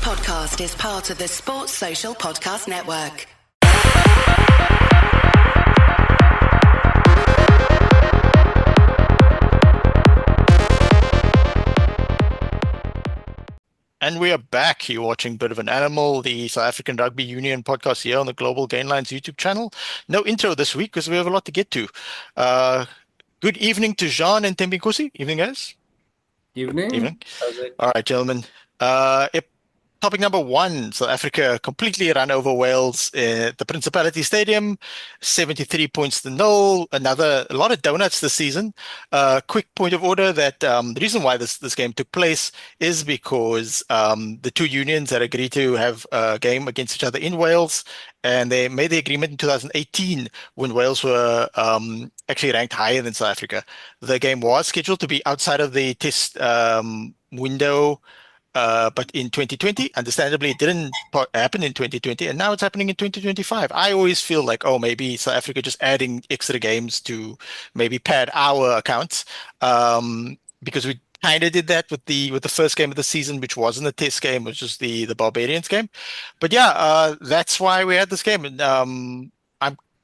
podcast is part of the Sports Social Podcast Network. And we are back. You're watching Bit of an Animal, the South African Rugby Union podcast here on the Global Gainlines YouTube channel. No intro this week because we have a lot to get to. Good evening to Jean and Tembinkosi. Evening, guys. Evening. Evening. How's it? All right, gentlemen. Topic number one, South Africa completely ran over Wales at the Principality Stadium, 73 points to nil. A lot of donuts this season. Quick point of order that the reason why this game took place is because the two unions had agreed to have a game against each other in Wales, and they made the agreement in 2018 when Wales were actually ranked higher than South Africa. The game was scheduled to be outside of the test window. But in 2020, understandably, it didn't happen in 2020, and now it's happening in 2025. I always feel like, maybe South Africa just adding extra games to maybe pad our accounts, because we kind of did that with the first game of the season, which wasn't a test game, which was the Barbarians game. But yeah, that's why we had this game, and I'm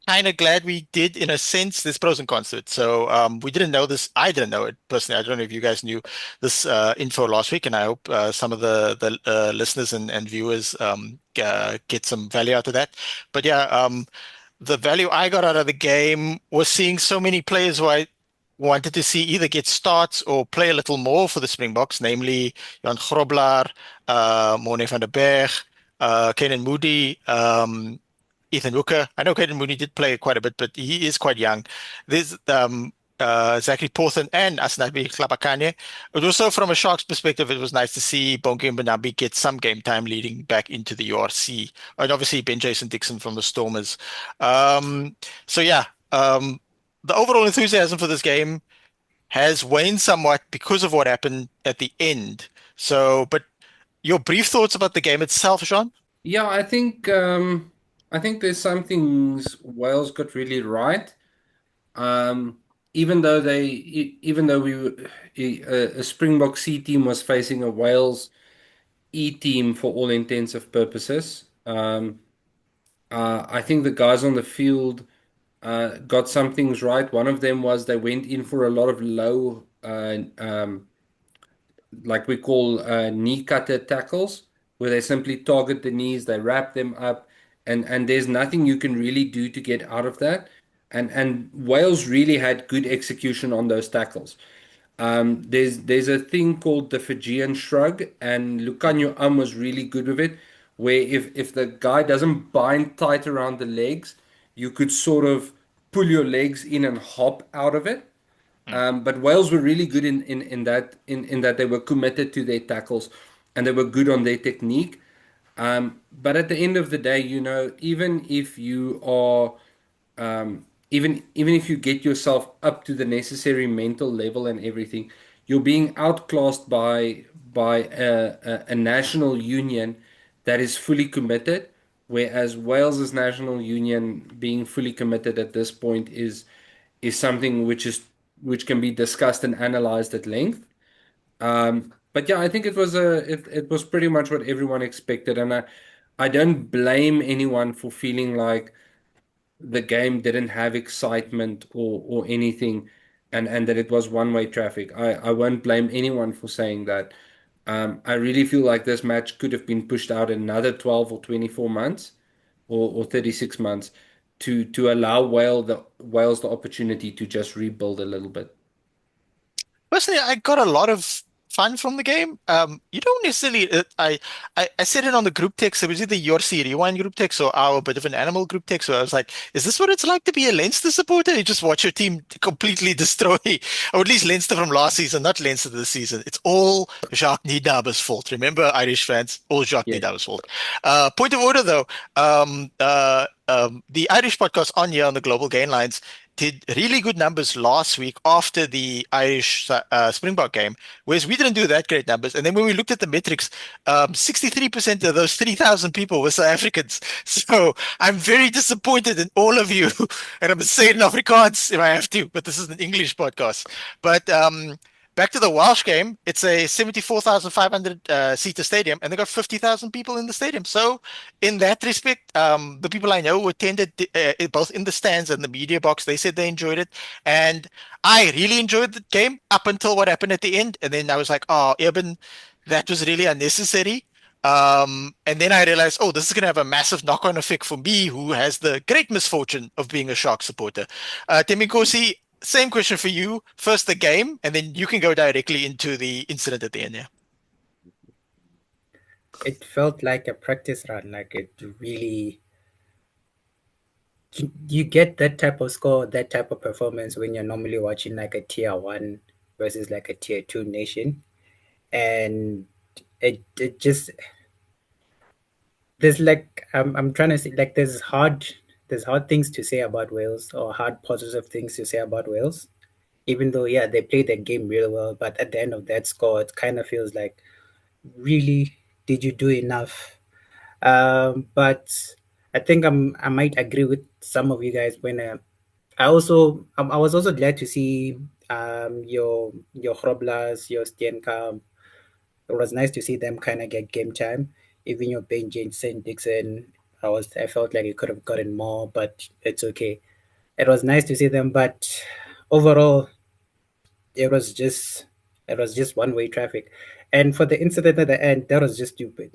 kind of glad we did. In a sense, there's pros and cons to it. So we didn't know this. I didn't know it personally. I don't know if you guys knew this info last week, and I hope some of the listeners and viewers get some value out of that. But yeah, the value I got out of the game was seeing so many players who I wanted to see either get starts or play a little more for the Springboks, namely Jan Grobler, Morne van der Berg, Kenan Moody, Ethan Hooker. I know Caden Mooney did play quite a bit, but he is quite young. There's Zachary Porthen and Asnabi Klapakanye. But also from a Sharks perspective, it was nice to see Bonke Mbanabi get some game time leading back into the URC. And obviously Ben Jason Dixon from the Stormers. So yeah, the overall enthusiasm for this game has waned somewhat because of what happened at the end. So, but your brief thoughts about the game itself, Sean? Yeah, I think there's some things Wales got really right. Even though a Springbok C team was facing a Wales E team for all intents and purposes. I think the guys on the field got some things right. One of them was they went in for a lot of low, like we call knee cutter tackles, where they simply target the knees, they wrap them up, and there's nothing you can really do to get out of that. And Wales really had good execution on those tackles. There's a thing called the Fijian shrug, and Lucanio was really good with it, where if the guy doesn't bind tight around the legs, you could sort of pull your legs in and hop out of it. But Wales were really good in that they were committed to their tackles and they were good on their technique. But at the end of the day, even if you are, even if you get yourself up to the necessary mental level and everything, you're being outclassed by a national union that is fully committed. Whereas Wales's national union being fully committed at this point is something which can be discussed and analyzed at length. But yeah, I think it was pretty much what everyone expected, and I don't blame anyone for feeling like the game didn't have excitement or anything, and that it was one-way traffic. I won't blame anyone for saying that. I really feel like this match could have been pushed out another 12 or 24 months or 36 months to allow Wales the opportunity to just rebuild a little bit. Personally, I got a lot of fun from the game. You don't necessarily. I said it on the group text. It was either your Rewind group text or our Bit of an Animal group text. So I was like, "Is this what it's like to be a Leinster supporter? You just watch your team completely destroy, or at least Leinster from last season, not Leinster this season. It's all Jacques Nienaber's fault. Remember, Irish fans, all Jacques Nienaber's fault. Point of order, though. The Irish podcast on here on the Global Gainlines did really good numbers last week after the Irish Springbok game, whereas we didn't do that great numbers. And then when we looked at the metrics, 63% of those 3,000 people were South Africans. So I'm very disappointed in all of you. And I'm saying in Afrikaans if I have to, but this is an English podcast. But back to the Welsh game. It's a 74,500 seater stadium, and they got 50,000 people in the stadium. So, in that respect, the people I know who attended both in the stands and the media box, they said they enjoyed it, and I really enjoyed the game up until what happened at the end, and then I was like, "Oh, Eben, that was really unnecessary." And then I realized, oh, this is going to have a massive knock-on effect for me, who has the great misfortune of being a Shark supporter. Temikosi, same question for you. First the game, and then you can go directly into the incident at the end. Yeah. It felt like a practice run. Like it really, you get that type of score, that type of performance when you're normally watching like a tier one versus like a tier two nation, and it just there's like I'm trying to say like there's hard things to say about Wales or hard positive things to say about Wales. Even though yeah they played their game really well, but at the end of that score, it kind of feels like really did you do enough? But I think I might agree with some of you guys when I was also glad to see your Groblas, your Steenkamp. It was nice to see them kind of get game time. Even your Ben Jensen Dixon, I felt like you could have gotten more, but it's okay. It was nice to see them, but overall it was just it was just one way traffic. And for the incident at the end, that was just stupid.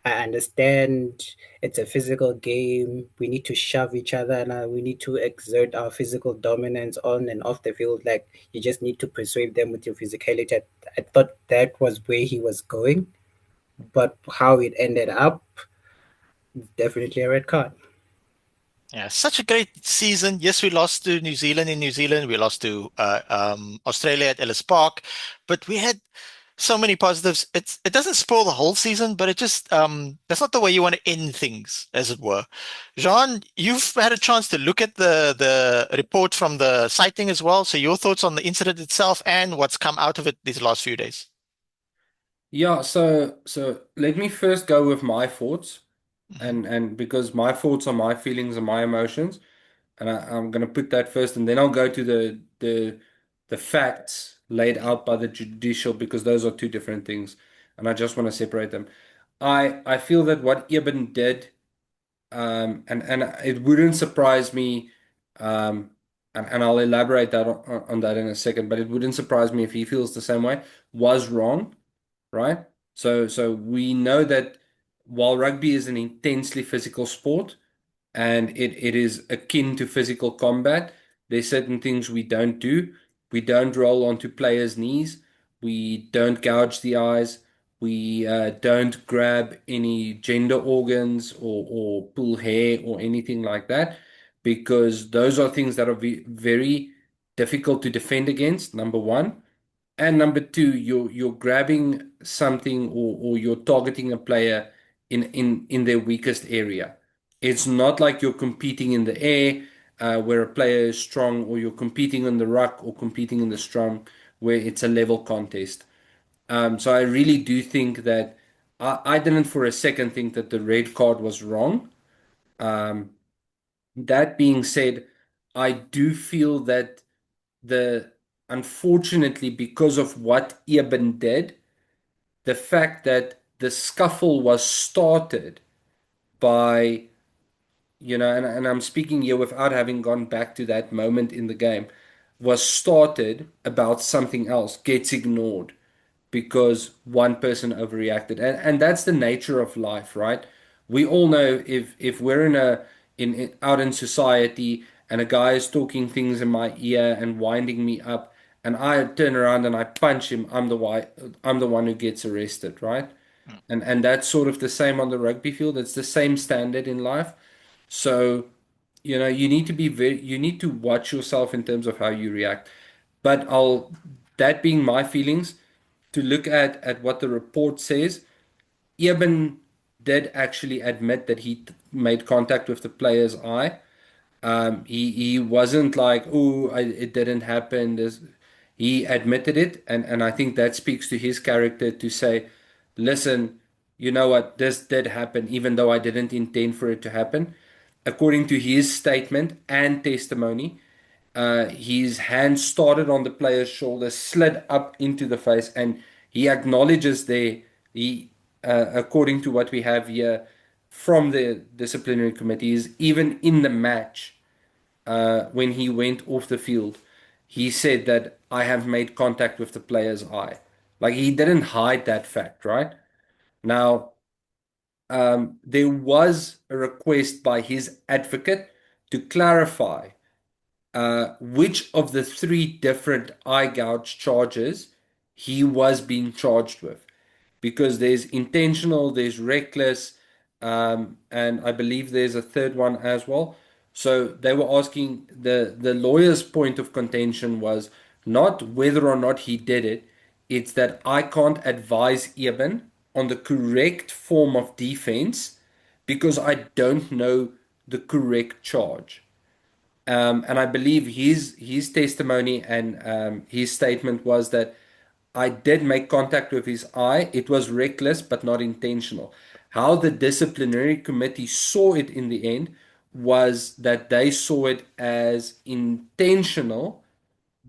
I understand it's a physical game. We need to shove each other and we need to exert our physical dominance on and off the field. Like you just need to persuade them with your physicality. I thought that was where he was going, but how it ended up, definitely a red card. Yeah, such a great season. Yes, we lost to New Zealand in New Zealand. We lost to Australia at Ellis Park, but we had so many positives. It doesn't spoil the whole season, but it just that's not the way you want to end things, as it were. Jean, you've had a chance to look at the report from the sighting as well. So your thoughts on the incident itself and what's come out of it these last few days. Yeah, so let me first go with my thoughts, Mhm. and because my thoughts are my feelings and my emotions, and I'm gonna put that first, and then I'll go to the facts laid out by the judicial because those are two different things, and I just want to separate them. I feel that what Eben did, and it wouldn't surprise me, um, and I'll elaborate that on that in a second, but it wouldn't surprise me if he feels the same way, was wrong, right? So we know that while rugby is an intensely physical sport and it is akin to physical combat, there's certain things we don't do. We don't roll onto players' knees. We don't gouge the eyes. We don't grab any gender organs or pull hair or anything like that, because those are things that are very difficult to defend against, number one. And number two, you're grabbing something or you're targeting a player in their weakest area. It's not like you're competing in the air where a player is strong, or you're competing on the ruck or competing in the scrum where it's a level contest. So I really do think that I didn't for a second think that the red card was wrong. Um, that being said, I do feel that the unfortunately, because of what Eben did, the fact that the scuffle was started by, and I'm speaking here without having gone back to that moment in the game, was started about something else, gets ignored because one person overreacted. And that's the nature of life, right? We all know if we're in out in society and a guy is talking things in my ear and winding me up, and I turn around and I punch him, I'm the one who gets arrested, right? And that's sort of the same on the rugby field. It's the same standard in life. So, you need to watch yourself in terms of how you react. But that being my feelings, to look at what the report says, Eben did actually admit that he made contact with the player's eye. He wasn't like, oh, it didn't happen. He admitted it, and I think that speaks to his character to say, listen, you know what, this did happen, even though I didn't intend for it to happen. According to his statement and testimony, his hand started on the player's shoulder, slid up into the face, and he acknowledges there, according to what we have here from the disciplinary committee, is even in the match, when he went off the field, he said that I have made contact with the player's eye. Like, he didn't hide that fact, right? Now, there was a request by his advocate to clarify which of the three different eye gouge charges he was being charged with. Because there's intentional, there's reckless, and I believe there's a third one as well. So they were asking, the lawyer's point of contention was not whether or not he did it, it's that I can't advise Eben on the correct form of defense because I don't know the correct charge. And I believe his testimony and his statement was that I did make contact with his eye. It was reckless, but not intentional. How the disciplinary committee saw it in the end was that they saw it as intentional,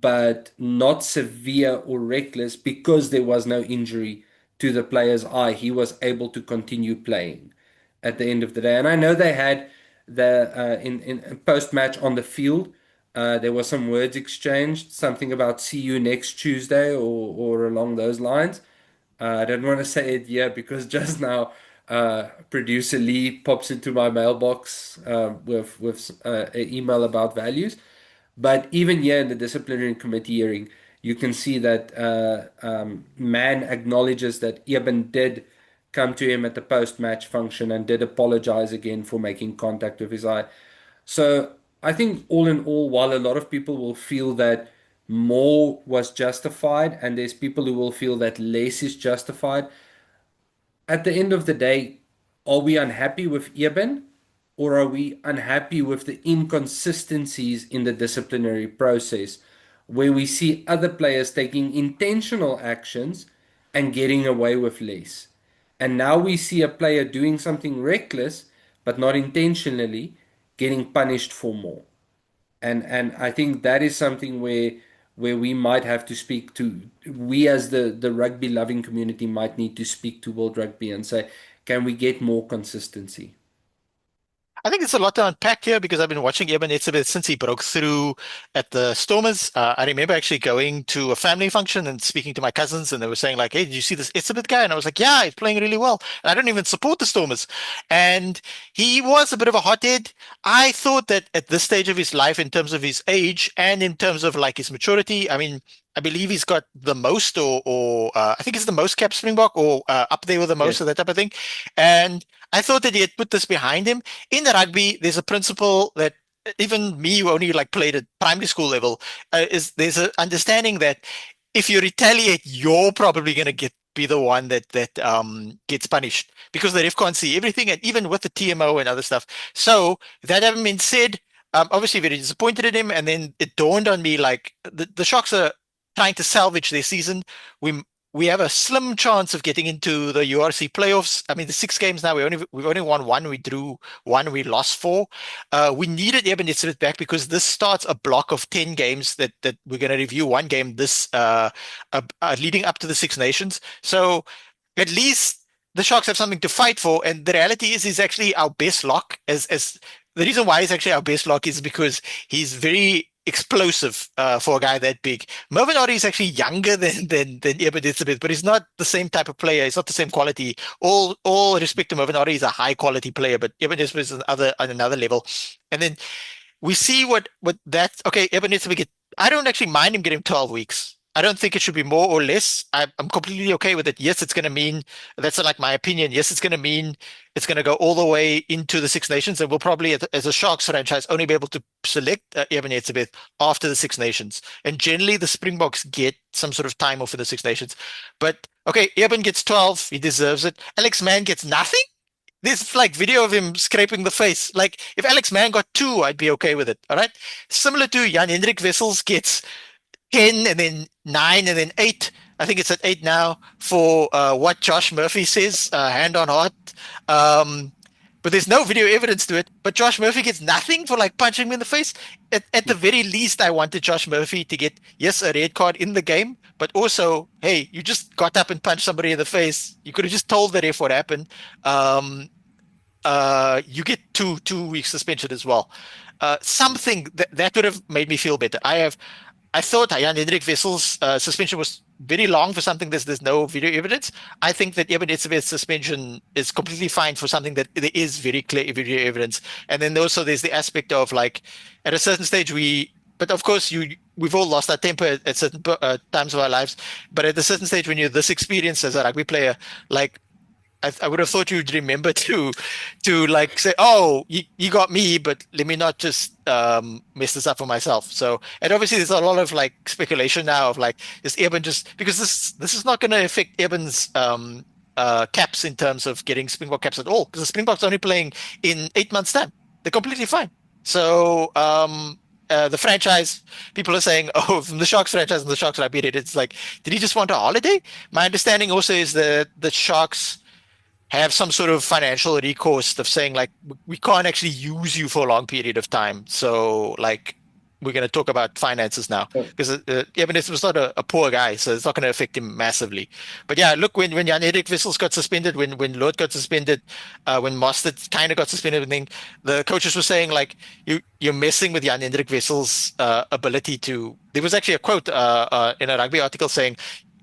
but not severe or reckless because there was no injury to the player's eye. He was able to continue playing at the end of the day. And I know they had the in post match on the field. There was some words exchanged, something about see you next Tuesday or along those lines. I don't want to say it yet because just now producer Lee pops into my mailbox with an email about values. But even here in the disciplinary committee hearing, you can see that Mann acknowledges that Eben did come to him at the post-match function and did apologize again for making contact with his eye. So I think all in all, while a lot of people will feel that more was justified, and there's people who will feel that less is justified, at the end of the day, are we unhappy with Eben, or are we unhappy with the inconsistencies in the disciplinary process where we see other players taking intentional actions and getting away with less? And now we see a player doing something reckless but not intentionally getting punished for more. And I think that is something where we might have to speak to, we as the rugby loving community might need to speak to World Rugby and say, can we get more consistency? I think it's a lot to unpack here because I've been watching Eben Etzebeth since he broke through at the Stormers. I remember actually going to a family function and speaking to my cousins, and they were saying like, "Hey, did you see this Etzebeth guy?" And I was like, "Yeah, he's playing really well." And I don't even support the Stormers, and he was a bit of a hothead. I thought that at this stage of his life, in terms of his age and in terms of like his maturity, I mean, I believe he's got the most, or I think it's the most cap Springbok, or up there with the most, Yes. of that type of thing, and I thought that he had put this behind him. In the rugby, there's a principle that even me, who only like played at primary school level, is there's an understanding that if you retaliate, you're probably going to be the one that gets punished because the ref can't see everything, and even with the TMO and other stuff. So that having been said, obviously very disappointed in him, and then it dawned on me like the Sharks are trying to salvage their season. We have a slim chance of getting into the URC playoffs. I mean, the 6 games now, we've only won one, we drew one, we lost four. We needed Eben Etzebeth back because this starts a block of 10 games that we're going to review one game this leading up to the Six Nations. So at least the Sharks have something to fight for. And the reality is he's actually our best lock. As the reason why he's actually our best lock is because he's very explosive for a guy that big. Mervyn Orie is actually younger than Eben Etzebeth, but he's not the same type of player. He's not the same quality. All respect to Mervyn Orie, he's a high quality player, but Eben Etzebeth is on another level. And then we see what that. Okay, Eben Etzebeth, I don't actually mind him getting 12 weeks. I don't think it should be more or less. I'm completely okay with it. Yes, it's going to mean, that's like my opinion. Yes, it's going to mean it's going to go all the way into the Six Nations, and we'll probably, as a Sharks franchise, only be able to select Eben Etzebeth after the Six Nations. And generally, the Springboks get some sort of time off for the Six Nations. But okay, Eben gets 12. He deserves it. Alex Mann gets nothing. There's like video of him scraping the face. Like if Alex Mann got 2, I'd be okay with it. All right. Similar to Jan Hendrik Wessels gets 10 and then 9 and then 8. I think it's at 8 now for what Josh Murphy says, hand on heart. Um, but there's no video evidence to it. But Josh Murphy gets nothing for like punching him in the face. At the very least, I wanted Josh Murphy to get, yes, a red card in the game, but also, hey, you just got up and punched somebody in the face. You could have just told the ref what happened. Um, you get two weeks suspension as well. Something that would have made me feel better. I thought Jan-Hendrik Wessel's suspension was very long for something there's no video evidence. I think that Ebens' suspension is completely fine for something that there is very clear video evidence. And then also there's the aspect of like at a certain stage but of course we've all lost our temper at certain times of our lives. But at a certain stage when you're this experienced as a rugby player, like I would have thought you'd remember to like say, oh, you got me, but let me not just mess this up for myself. So, and obviously there's a lot of like speculation now of like, is Eben just, because this is not going to affect Eben's caps in terms of getting Springbok caps at all, because the Springboks are only playing in 8 months' time. They're completely fine. So the franchise, people are saying, oh, from the Sharks franchise and the Sharks rugby, it's like, did he just want a holiday? My understanding also is that the Sharks have some sort of financial recourse of saying like, we can't actually use you for a long period of time. So like, we're going to talk about finances now, because Eben was not a poor guy, so it's not going to affect him massively. But yeah, look, when Jan-Erik Wissels got suspended, when Lord got suspended, when Mostert kind of got suspended, everything, the coaches were saying like, you're messing with Jan-Hendrik Wessel's ability to. There was actually a quote in a rugby article saying,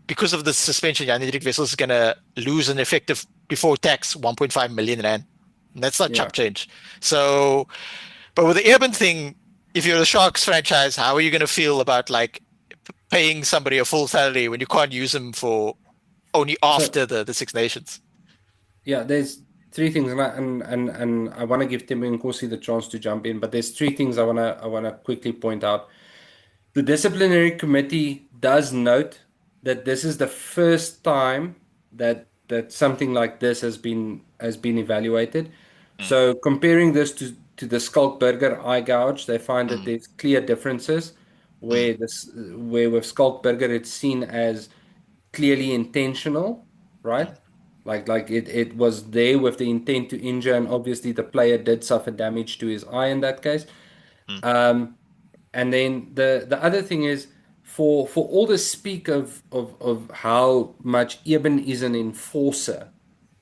because of the suspension, Jan-Hendrik Wessels is going to lose an effective before tax 1.5 million rand. And that's not chump change. So, but with the Eben thing, if you're the Sharks franchise, how are you going to feel about like paying somebody a full salary when you can't use them for only after the Six Nations? Yeah, there's three things, and I want to give Tim and Nkosi the chance to jump in, but there's three things I wanna quickly point out. The disciplinary committee does note that this is the first time that something like this has been evaluated. So comparing this to the Skalkberger eye gouge, they find that there's clear differences where with Skalkberger it's seen as clearly intentional, right? Like it was there with the intent to injure, and obviously the player did suffer damage to his eye in that case. And then the other thing is for all the speak of how much Eben is an enforcer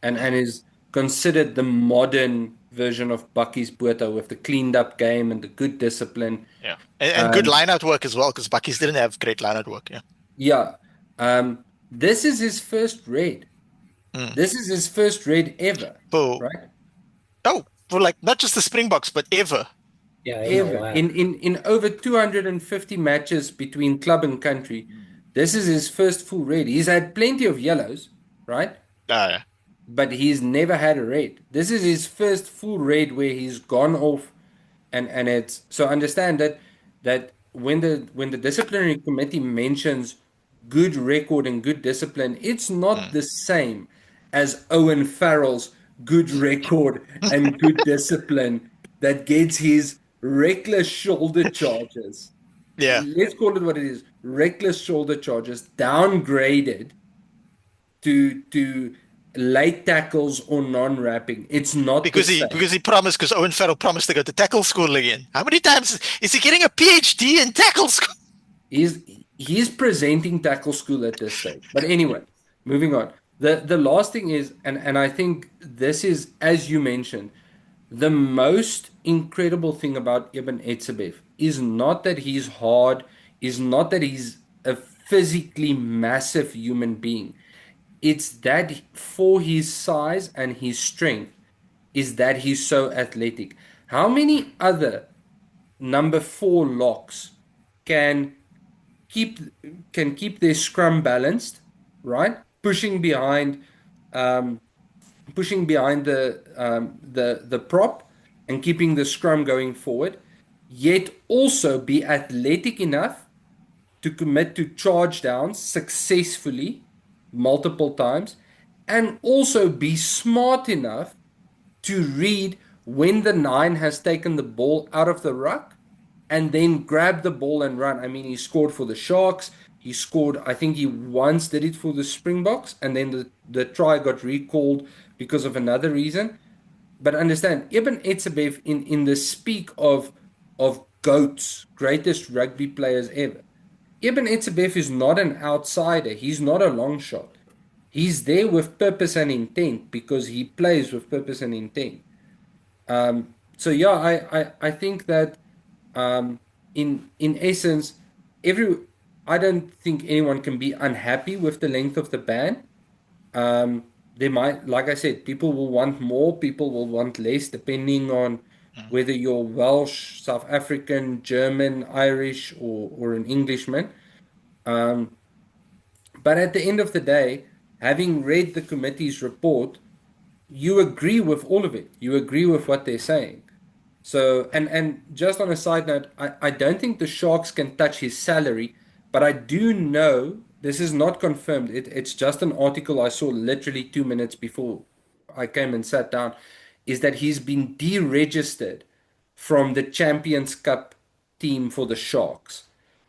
and is considered the modern version of Bucky's Boerta with the cleaned up game and the good discipline. Yeah, and good line-out work as well, because Bucky's didn't have great line-out work. Yeah. Yeah. This is his first red. This is his first red ever. Right? Oh, for like not just the Springboks, but ever. Yeah, Ever. In over 250 matches between club and country, this is his first full red. He's had plenty of yellows, right? Yeah. But he's never had a red. This is his first full red where he's gone off, and it's so understand that when the disciplinary committee mentions good record and good discipline, it's not the same as Owen Farrell's good record and good discipline that gets his reckless shoulder charges. Yeah. Let's call it what it is. Reckless shoulder charges downgraded to late tackles or non-wrapping. It's not because Owen Farrell promised to go to tackle school again. How many times is he getting a PhD in tackle school? He's presenting tackle school at this stage. But anyway, moving on. The last thing is, and I think this is, as you mentioned, the most incredible thing about Eben Etzebeth is not that he's hard, is not that he's a physically massive human being. It's that for his size and his strength, is that he's so athletic. How many other number 4 locks can keep their scrum balanced, right? Pushing behind the prop and keeping the scrum going forward, yet also be athletic enough to commit to charge downs successfully multiple times, and also be smart enough to read when the 9 has taken the ball out of the ruck and then grab the ball and run. I mean, he scored for the Sharks. He scored, I think he once did it for the Springboks, and then the try got recalled because of another reason. but understand, Eben Etzebeth in the speak of GOATs, greatest rugby players ever. Eben Etzebeth is not an outsider. He's not a long shot. He's there with purpose and intent because he plays with purpose and intent. So yeah, I think that in essence, every I don't think anyone can be unhappy with the length of the ban. They might, like I said, people will want more, people will want less, depending on Mm. whether you're Welsh, South African, German, Irish, or an Englishman. Um, but at the end of the day, having read the committee's report, you agree with all of it. You agree with what they're saying. So, and just on a side note, I don't think the Sharks can touch his salary, but I do know this is not confirmed. It's just an article I saw literally 2 minutes before I came and sat down, is that he's been deregistered from the Champions Cup team for the Sharks.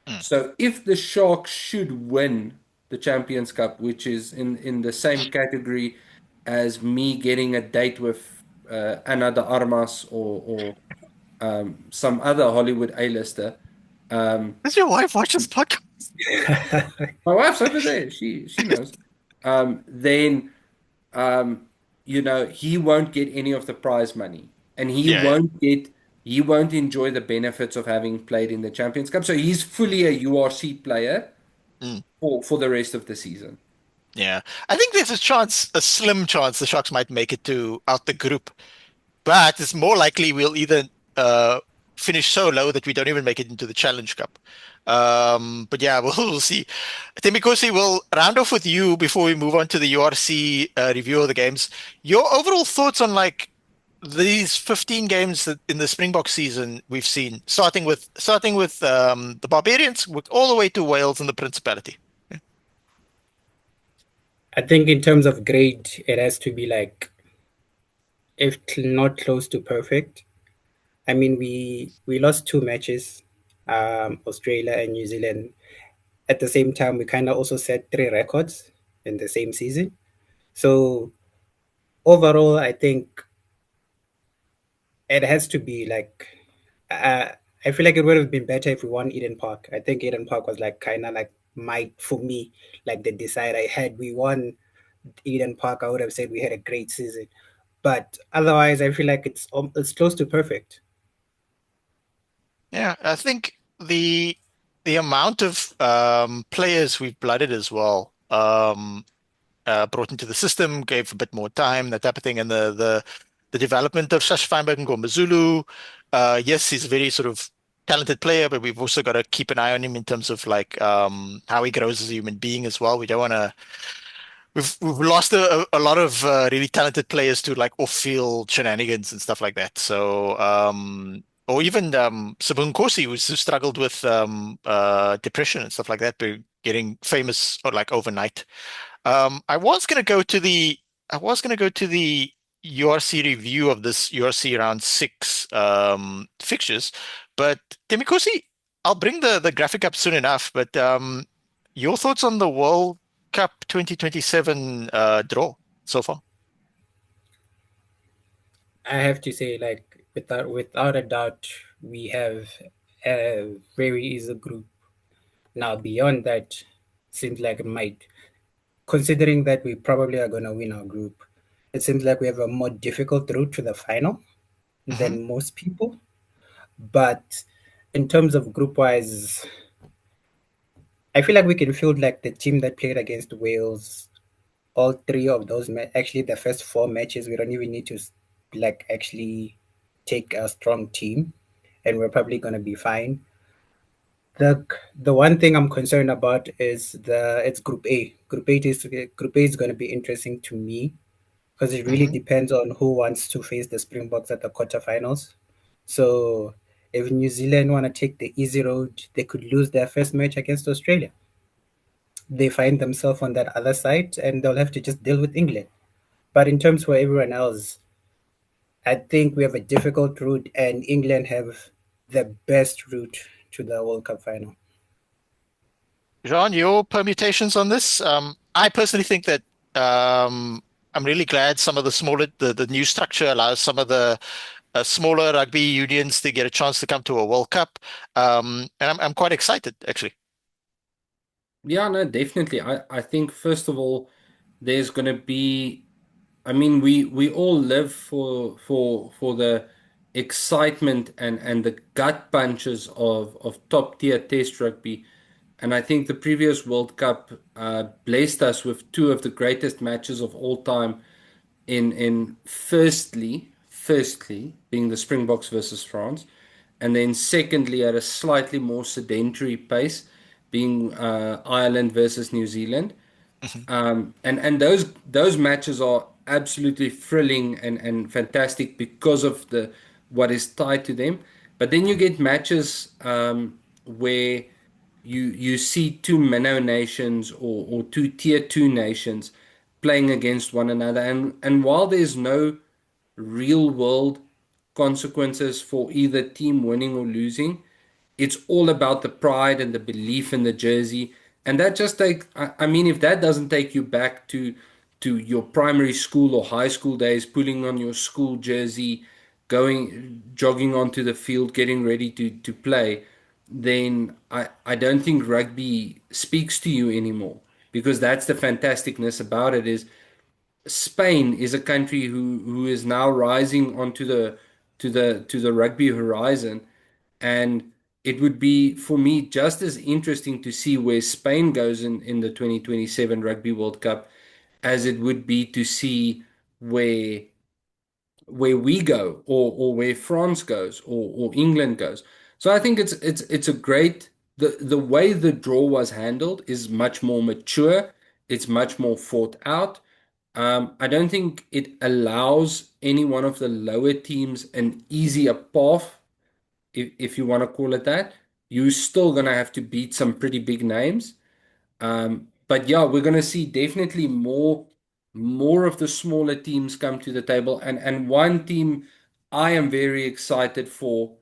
Mm. So if the Sharks should win the Champions Cup, which is in the same category as me getting a date with Ana de Armas or some other Hollywood A-lister. Does your wife watch this podcast? My wife's over there. She knows. Then he won't get any of the prize money, and Yeah. he won't enjoy the benefits of having played in the Champions Cup. So he's fully a URC player Mm. for the rest of the season. Yeah. I think there's a chance, a slim chance, the Sharks might make it to out the group, but it's more likely we'll either uh, finish so low that we don't even make it into the Challenge Cup. But yeah, we'll see. Temikosi, we'll round off with you before we move on to the URC review of the games. Your overall thoughts on like these 15 games that in the Springbok season we've seen, starting with the Barbarians, with all the way to Wales and the Principality. I think in terms of grade, it has to be like, if not close to perfect. I mean, we lost two matches, Australia and New Zealand. At the same time, we kind of also set three records in the same season. So overall, I think it has to be like, I feel like it would have been better if we won Eden Park. I think Eden Park was like kind of like for me, like the decider. Had we won Eden Park, I would have said we had a great season. But otherwise, I feel like it's close to perfect. Yeah, I think the amount of players we've blooded as well, brought into the system, gave a bit more time, that type of thing, and the development of Shash Feinberg and Ngomazulu. Yes, he's a very sort of talented player, but we've also got to keep an eye on him in terms of like how he grows as a human being as well. We don't want to. We've lost a lot of really talented players to like off-field shenanigans and stuff like that. So or even Sabun Kosi, who struggled with depression and stuff like that, but getting famous or like overnight. I was gonna go to the URC review of this URC round six fixtures, but Temikosi, I'll bring the graphic up soon enough. But your thoughts on the World Cup 2027 draw so far? I have to say, like without a doubt, we have a very easy group. Now, beyond that, seems like it might, considering that we probably are going to win our group, it seems like we have a more difficult route to the final Hmm. than most people. But in terms of group wise, I feel like we can field like the team that played against Wales. All three of those, actually, the first four matches, we don't even need to like actually take a strong team, and we're probably going to be fine. The one thing I'm concerned about is it's Group A. Group A is going to be interesting to me because it really Hmm. depends on who wants to face the Springboks at the quarterfinals. So if New Zealand want to take the easy road, they could lose their first match against Australia. They find themselves on that other side, and they'll have to just deal with England. But in terms for everyone else, I think we have a difficult route, and England have the best route to the World Cup final. Jean, your permutations on this? I personally think that I'm really glad some of the smaller, the new structure allows some of the smaller rugby unions to get a chance to come to a World Cup. And I'm quite excited, actually. Yeah, no, definitely. I think first of all, there's going to be. I mean, we all live for the excitement and the gut punches of top tier Test rugby, and I think the previous World Cup blessed us with two of the greatest matches of all time. In firstly being the Springboks versus France, and then secondly at a slightly more sedentary pace, being Ireland versus New Zealand. Mhm. And those matches are absolutely thrilling and fantastic because of the what is tied to them. But then you get matches where you see two minnow nations or two tier two nations playing against one another, and while there's no real world consequences for either team winning or losing, it's all about the pride and the belief in the jersey. And that just I mean, if that doesn't take you back to your primary school or high school days, putting on your school jersey, going jogging onto the field, getting ready to play, then I don't think rugby speaks to you anymore. Because that's the fantasticness about it is Spain is a country who is now rising onto the rugby horizon, and it would be for me just as interesting to see where Spain goes in the 2027 Rugby World Cup as it would be to see where where we go or where France goes or England goes. So I think it's a great the way the draw was handled is much more mature. It's much more thought out. I don't think it allows any one of the lower teams an easier path, if you want to call it that. You're still gonna have to beat some pretty big names. But yeah, we're going to see definitely more of the smaller teams come to the table, and one team I am very excited for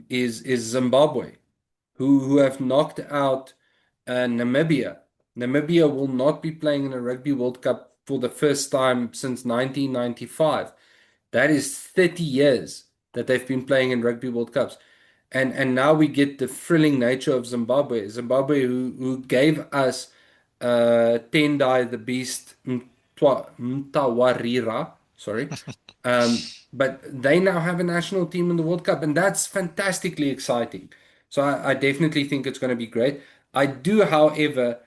is Zimbabwe, who have knocked out Namibia. Namibia will not be playing in a Rugby World Cup for the first time since 1995. That is 30 years that they've been playing in Rugby World Cups. And now we get the thrilling nature of Zimbabwe. Zimbabwe who gave us Tendai the Beast Mtawarira, sorry. But they now have a national team in the World Cup, and that's fantastically exciting. So I definitely think it's going to be great. I do, however,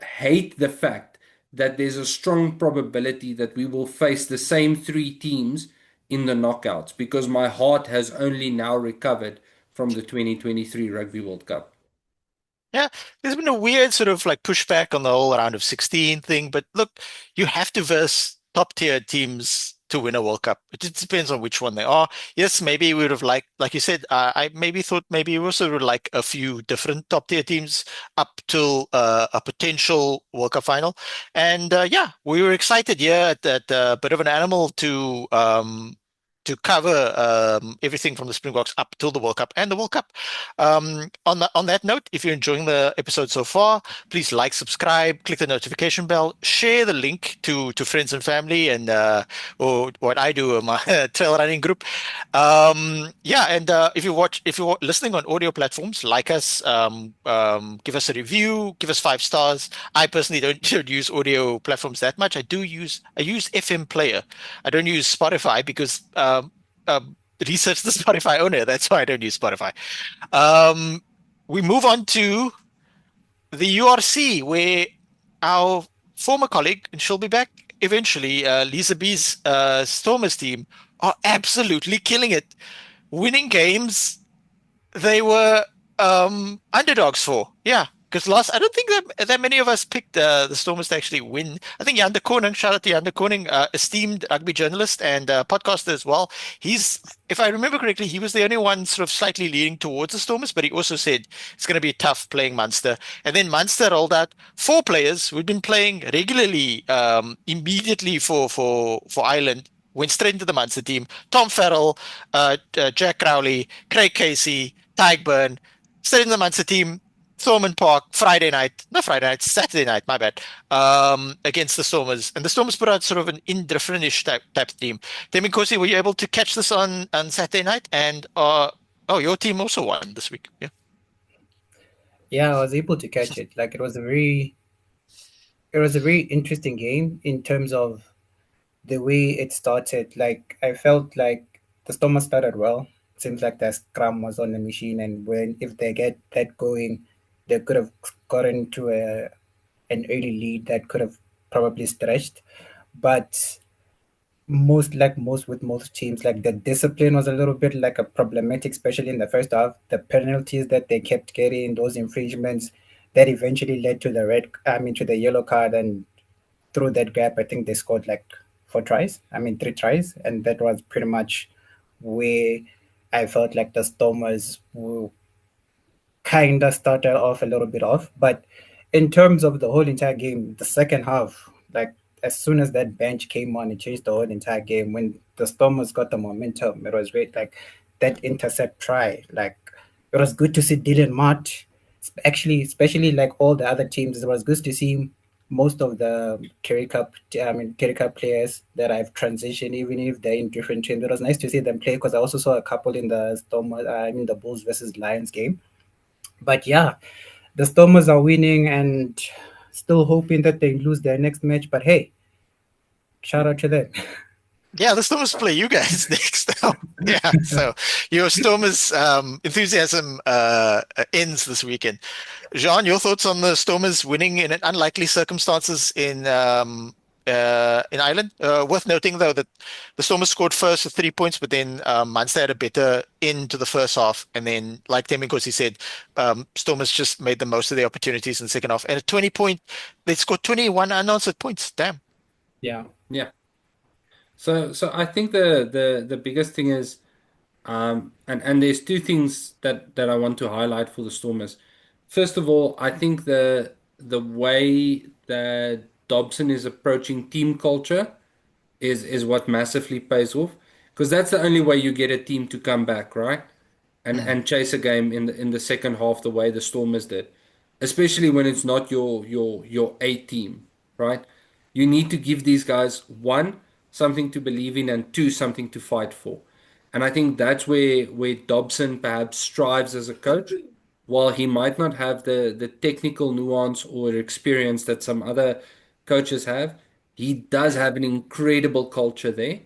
hate the fact that there's a strong probability that we will face the same three teams in the knockouts because my heart has only now recovered from the 2023 Rugby World Cup. Yeah, there's been a weird sort of like pushback on the whole round of 16 thing, but look, you have to verse top tier teams to win a World Cup. It just depends on which one they are. Yes, maybe we would have liked, like you said, I maybe thought maybe we also would like a few different top tier teams up till a potential World Cup final. And yeah, we were excited, yeah, at that bit of an animal to cover everything from the Springboks up till the World Cup and the World Cup. On that note, if you're enjoying the episode so far, please like, subscribe, click the notification bell, share the link to friends and family, and or what I do in my trail running group. Yeah, and if you're listening on audio platforms, like us, give us a review, give us 5 stars. I personally don't use audio platforms that much. I use FM Player. I don't use Spotify because research the Spotify owner. That's why I don't use Spotify. Um, we move on to the URC, where our former colleague, and she'll be back eventually, Lisa B's Stormers team are absolutely killing it, winning games they were underdogs for. Yeah, because last I don't think that many of us picked the Stormers to actually win. I think Jan de Koning, shout out to Jan de Koning, esteemed rugby journalist and podcaster as well. He's, if I remember correctly, he was the only one sort of slightly leaning towards the Stormers, but he also said it's going to be tough playing Munster. And then Munster rolled out 4 players who'd been playing regularly immediately for Ireland. Went straight into the Munster team. Tom Farrell, Jack Crowley, Craig Casey, Tyke Byrne, straight in the Munster team. Thorman Park Saturday night, my bad, against the Stormers. And the Stormers put out sort of an indifferent-ish type team. Demi Kosi, were you able to catch this on Saturday night? And oh, your team also won this week. Yeah. Yeah, I was able to catch it. Like it was a very interesting game in terms of the way it started. Like I felt like the Stormers started well. Seems like the scrum was on the machine, and when if they get that going, they could have gotten to an early lead that could have probably stretched. But most teams, like the discipline was a little bit like a problematic, especially in the first half. The penalties that they kept getting, those infringements, that eventually led to to the yellow card, and through that gap, I think they scored like 4 tries. I mean 3 tries, and that was pretty much where I felt like the Stormers kind of started off a little bit off. But in terms of the whole entire game, the second half, like as soon as that bench came on, it changed the whole entire game. When the Stormers got the momentum, it was great. Like that intercept try, like it was good to see Dylan Mott. Actually, especially like all the other teams, it was good to see most of the Kerry Cup players that I've transitioned, even if they're in different teams. It was nice to see them play because I also saw a couple in the the Bulls versus Lions game. But yeah, the Stormers are winning and still hoping that they lose their next match. But hey, shout out to them. Yeah, the Stormers play you guys next. Yeah, so your Stormers enthusiasm ends this weekend. Jean, your thoughts on the Stormers winning in unlikely circumstances in Ireland? Worth noting though that the Stormers scored first with 3 points, but then Munster had a better into the first half, and then like Tim Nkosi said, Stormers just made the most of their opportunities in the second half. And at 20 point, they scored 21 unanswered points. Damn. Yeah. Yeah. So I think the biggest thing is and there's two things that I want to highlight for the Stormers. First of all, I think the way that Dobson is approaching team culture is what massively pays off because that's the only way you get a team to come back, right? And chase a game in the second half the way the Stormers did, especially when it's not your A team, right? You need to give these guys one something to believe in and two something to fight for. And I think that's where Dobson perhaps strives as a coach. While he might not have the technical nuance or experience that some other coaches have, he does have an incredible culture there.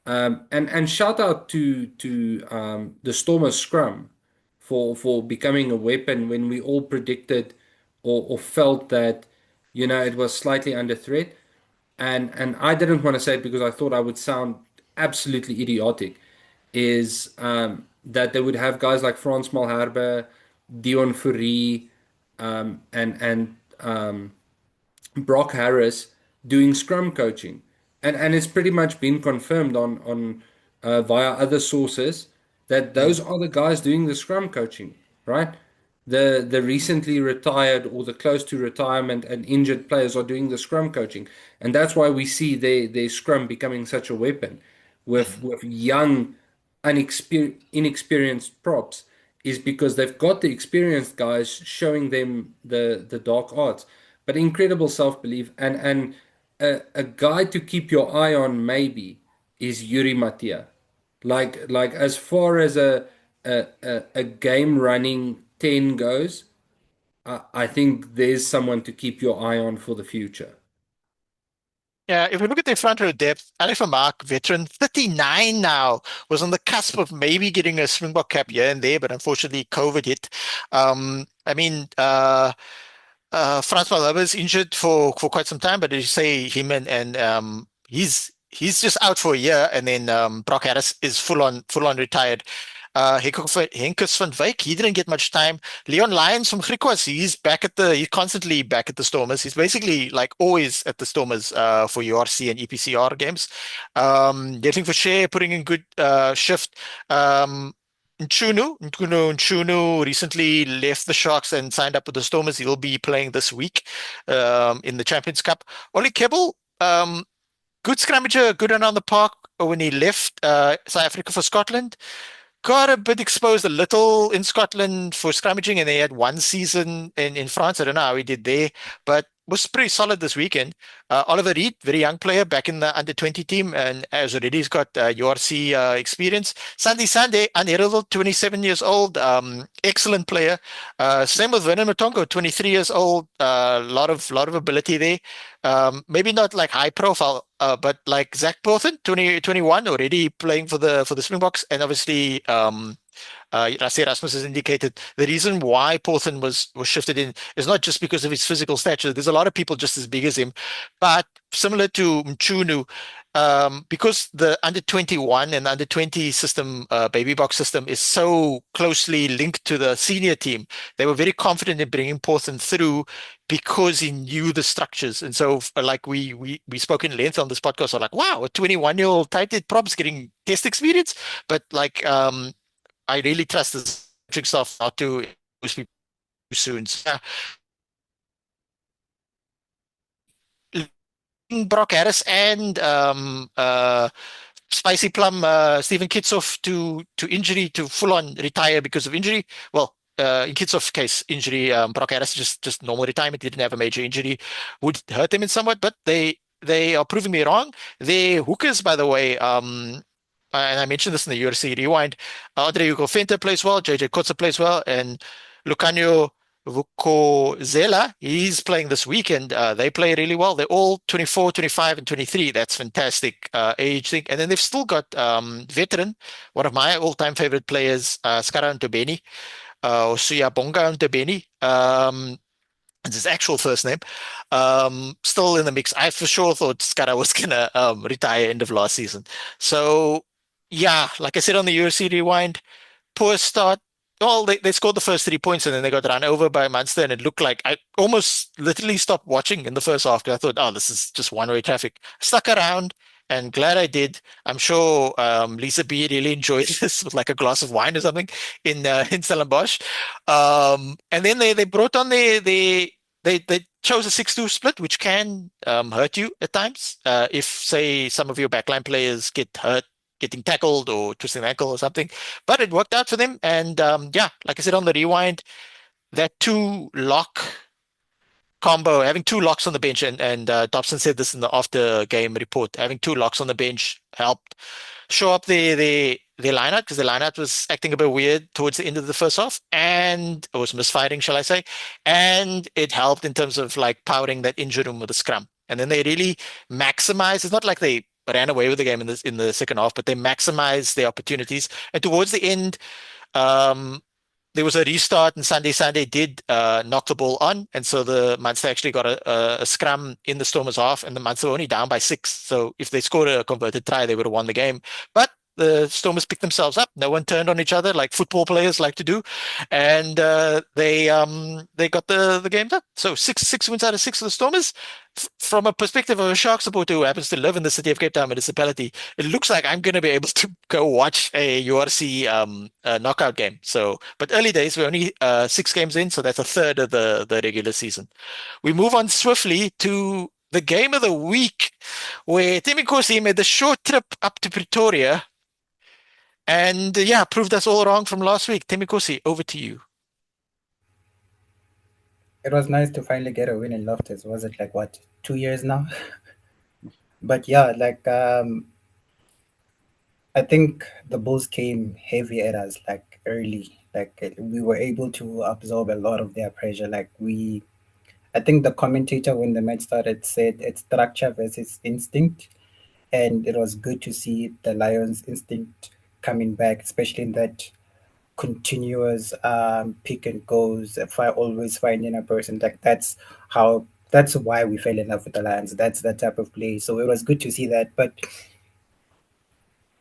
And shout out to the Stormers scrum for becoming a weapon when we all predicted or felt that it was slightly under threat. And I didn't want to say it because I thought I would sound absolutely idiotic. Is that they would have guys like Frans Malherbe, Dion Fourie, and Brock Harris doing scrum coaching, and it's pretty much been confirmed on via other sources that those are the guys doing the scrum coaching, right? The recently retired or the close to retirement and injured players are doing the scrum coaching, and that's why we see their scrum becoming such a weapon with young, inexperienced props is because they've got the experienced guys showing them the dark arts, but incredible self-belief and a guy to keep your eye on maybe is Yuri Matia. Like as far as a game running 10 goes, I think there's someone to keep your eye on for the future. Yeah, if we look at their front row depth, Ali Vermaak, veteran, 39 now, was on the cusp of maybe getting a Springbok cap here and there, but unfortunately COVID hit. I mean, Frans Malherbe is injured for quite some time, but as you say, him and he's just out for a year, and then Brock Harris is full on retired. Henkes van Wyk, he didn't get much time. Leon Lyons from Griquas, he's constantly back at the Stormers. He's basically like always at the Stormers for URC and EPCR games. Getting for share, putting in good shift. Nchunu recently left the Sharks and signed up with the Stormers. He'll be playing this week in the Champions Cup. Oli Kebble, good scrummager, good around the park when he left South Africa for Scotland. got a bit exposed a little in Scotland for scrummaging, and they had one season in France. I don't know how he did there, but was pretty solid this weekend. Oliver Reed, very young player, back in the under 20 team, and as already he's got URC experience. Sandy Sande, unheralded, 27 years old, excellent player. Same with Vernon Matongo, 23 years old, lot of ability there. Maybe not like high profile, but like Zach Porthen, 2021, already playing for the Springboks, and obviously Rassie Erasmus has indicated the reason why Porthen was shifted in is not just because of his physical stature. There's a lot of people just as big as him, but similar to Mchunu, because the under 21 and under 20 system, baby box system, is so closely linked to the senior team, they were very confident in bringing Porthen through because he knew the structures. And so, like we spoke in length on this podcast, so like, wow, a 21-year-old tight end props getting test experience, but like I really trust this trick stuff not to lose people too soon. So, Brock Harris and Spicy Plum, Stephen Kitsoff to injury, to full on retire because of injury. Well, in Kitsoff's case, injury. Brock Harris just normal retirement. He didn't have a major injury, would hurt him in somewhat, but they are proving me wrong. Their hookers, by the way, and I mentioned this in the URC Rewind. Andre Hugo Fenter plays well, JJ Kotze plays well, and Lucanio Vukozela, he's playing this weekend. They play really well. They're all 24, 25, and 23. That's fantastic age thing. And then they've still got veteran, one of my all-time favorite players, Skara Ntobeni, or Suyabonga Ntobeni. It's his actual first name. Still in the mix. I for sure thought Skara was gonna retire end of last season. So yeah, like I said on the URC Rewind, poor start. Well, they scored the first 3 points and then they got run over by Munster, and it looked like I almost literally stopped watching in the first half because I thought, oh, this is just one-way traffic. Stuck around and glad I did. I'm sure Lisa B really enjoyed this with like a glass of wine or something in Stellenbosch. And then they brought on they chose a 6-2 split, which can hurt you at times. If, say, some of your backline players get hurt getting tackled or twisting an ankle or something. But it worked out for them. And yeah, like I said on the Rewind, that two lock combo, having two locks on the bench, and Dobson said this in the after game report, having two locks on the bench helped show up the lineup, because the lineup was acting a bit weird towards the end of the first half, and it was misfiring, shall I say, and it helped in terms of like powering that injury room with the scrum. And then they really maximized. It's not like they ran away with the game in the second half, but they maximized their opportunities. And towards the end, there was a restart, and Sunday did knock the ball on, and so the Munster actually got a scrum in the Stormers half, and the Munster were only down by 6. So if they scored a converted try, they would have won the game. But the Stormers picked themselves up. No one turned on each other like football players like to do, and they got the game done. So six wins out of 6 for the Stormers. From a perspective of a Shark supporter who happens to live in the city of Cape Town municipality, it looks like I'm going to be able to go watch a URC knockout game. So, but early days, we're only 6 games in, so that's a third of the regular season. We move on swiftly to the game of the week, where Timmy Corsi made the short trip up to Pretoria and yeah, proved us all wrong from last week. Timmy Corsi, over to you. It was nice to finally get a win in Loftus. Was it like what, 2 years now? But yeah, like I think the Bulls came heavy at us like early. Like we were able to absorb a lot of their pressure. I think the commentator when the match started said it's structure versus instinct, and it was good to see the Lions' instinct coming back, especially in that continuous pick and goes. If I always finding a person, like that's why we fell in love with the Lions. That's that type of play. So it was good to see that. But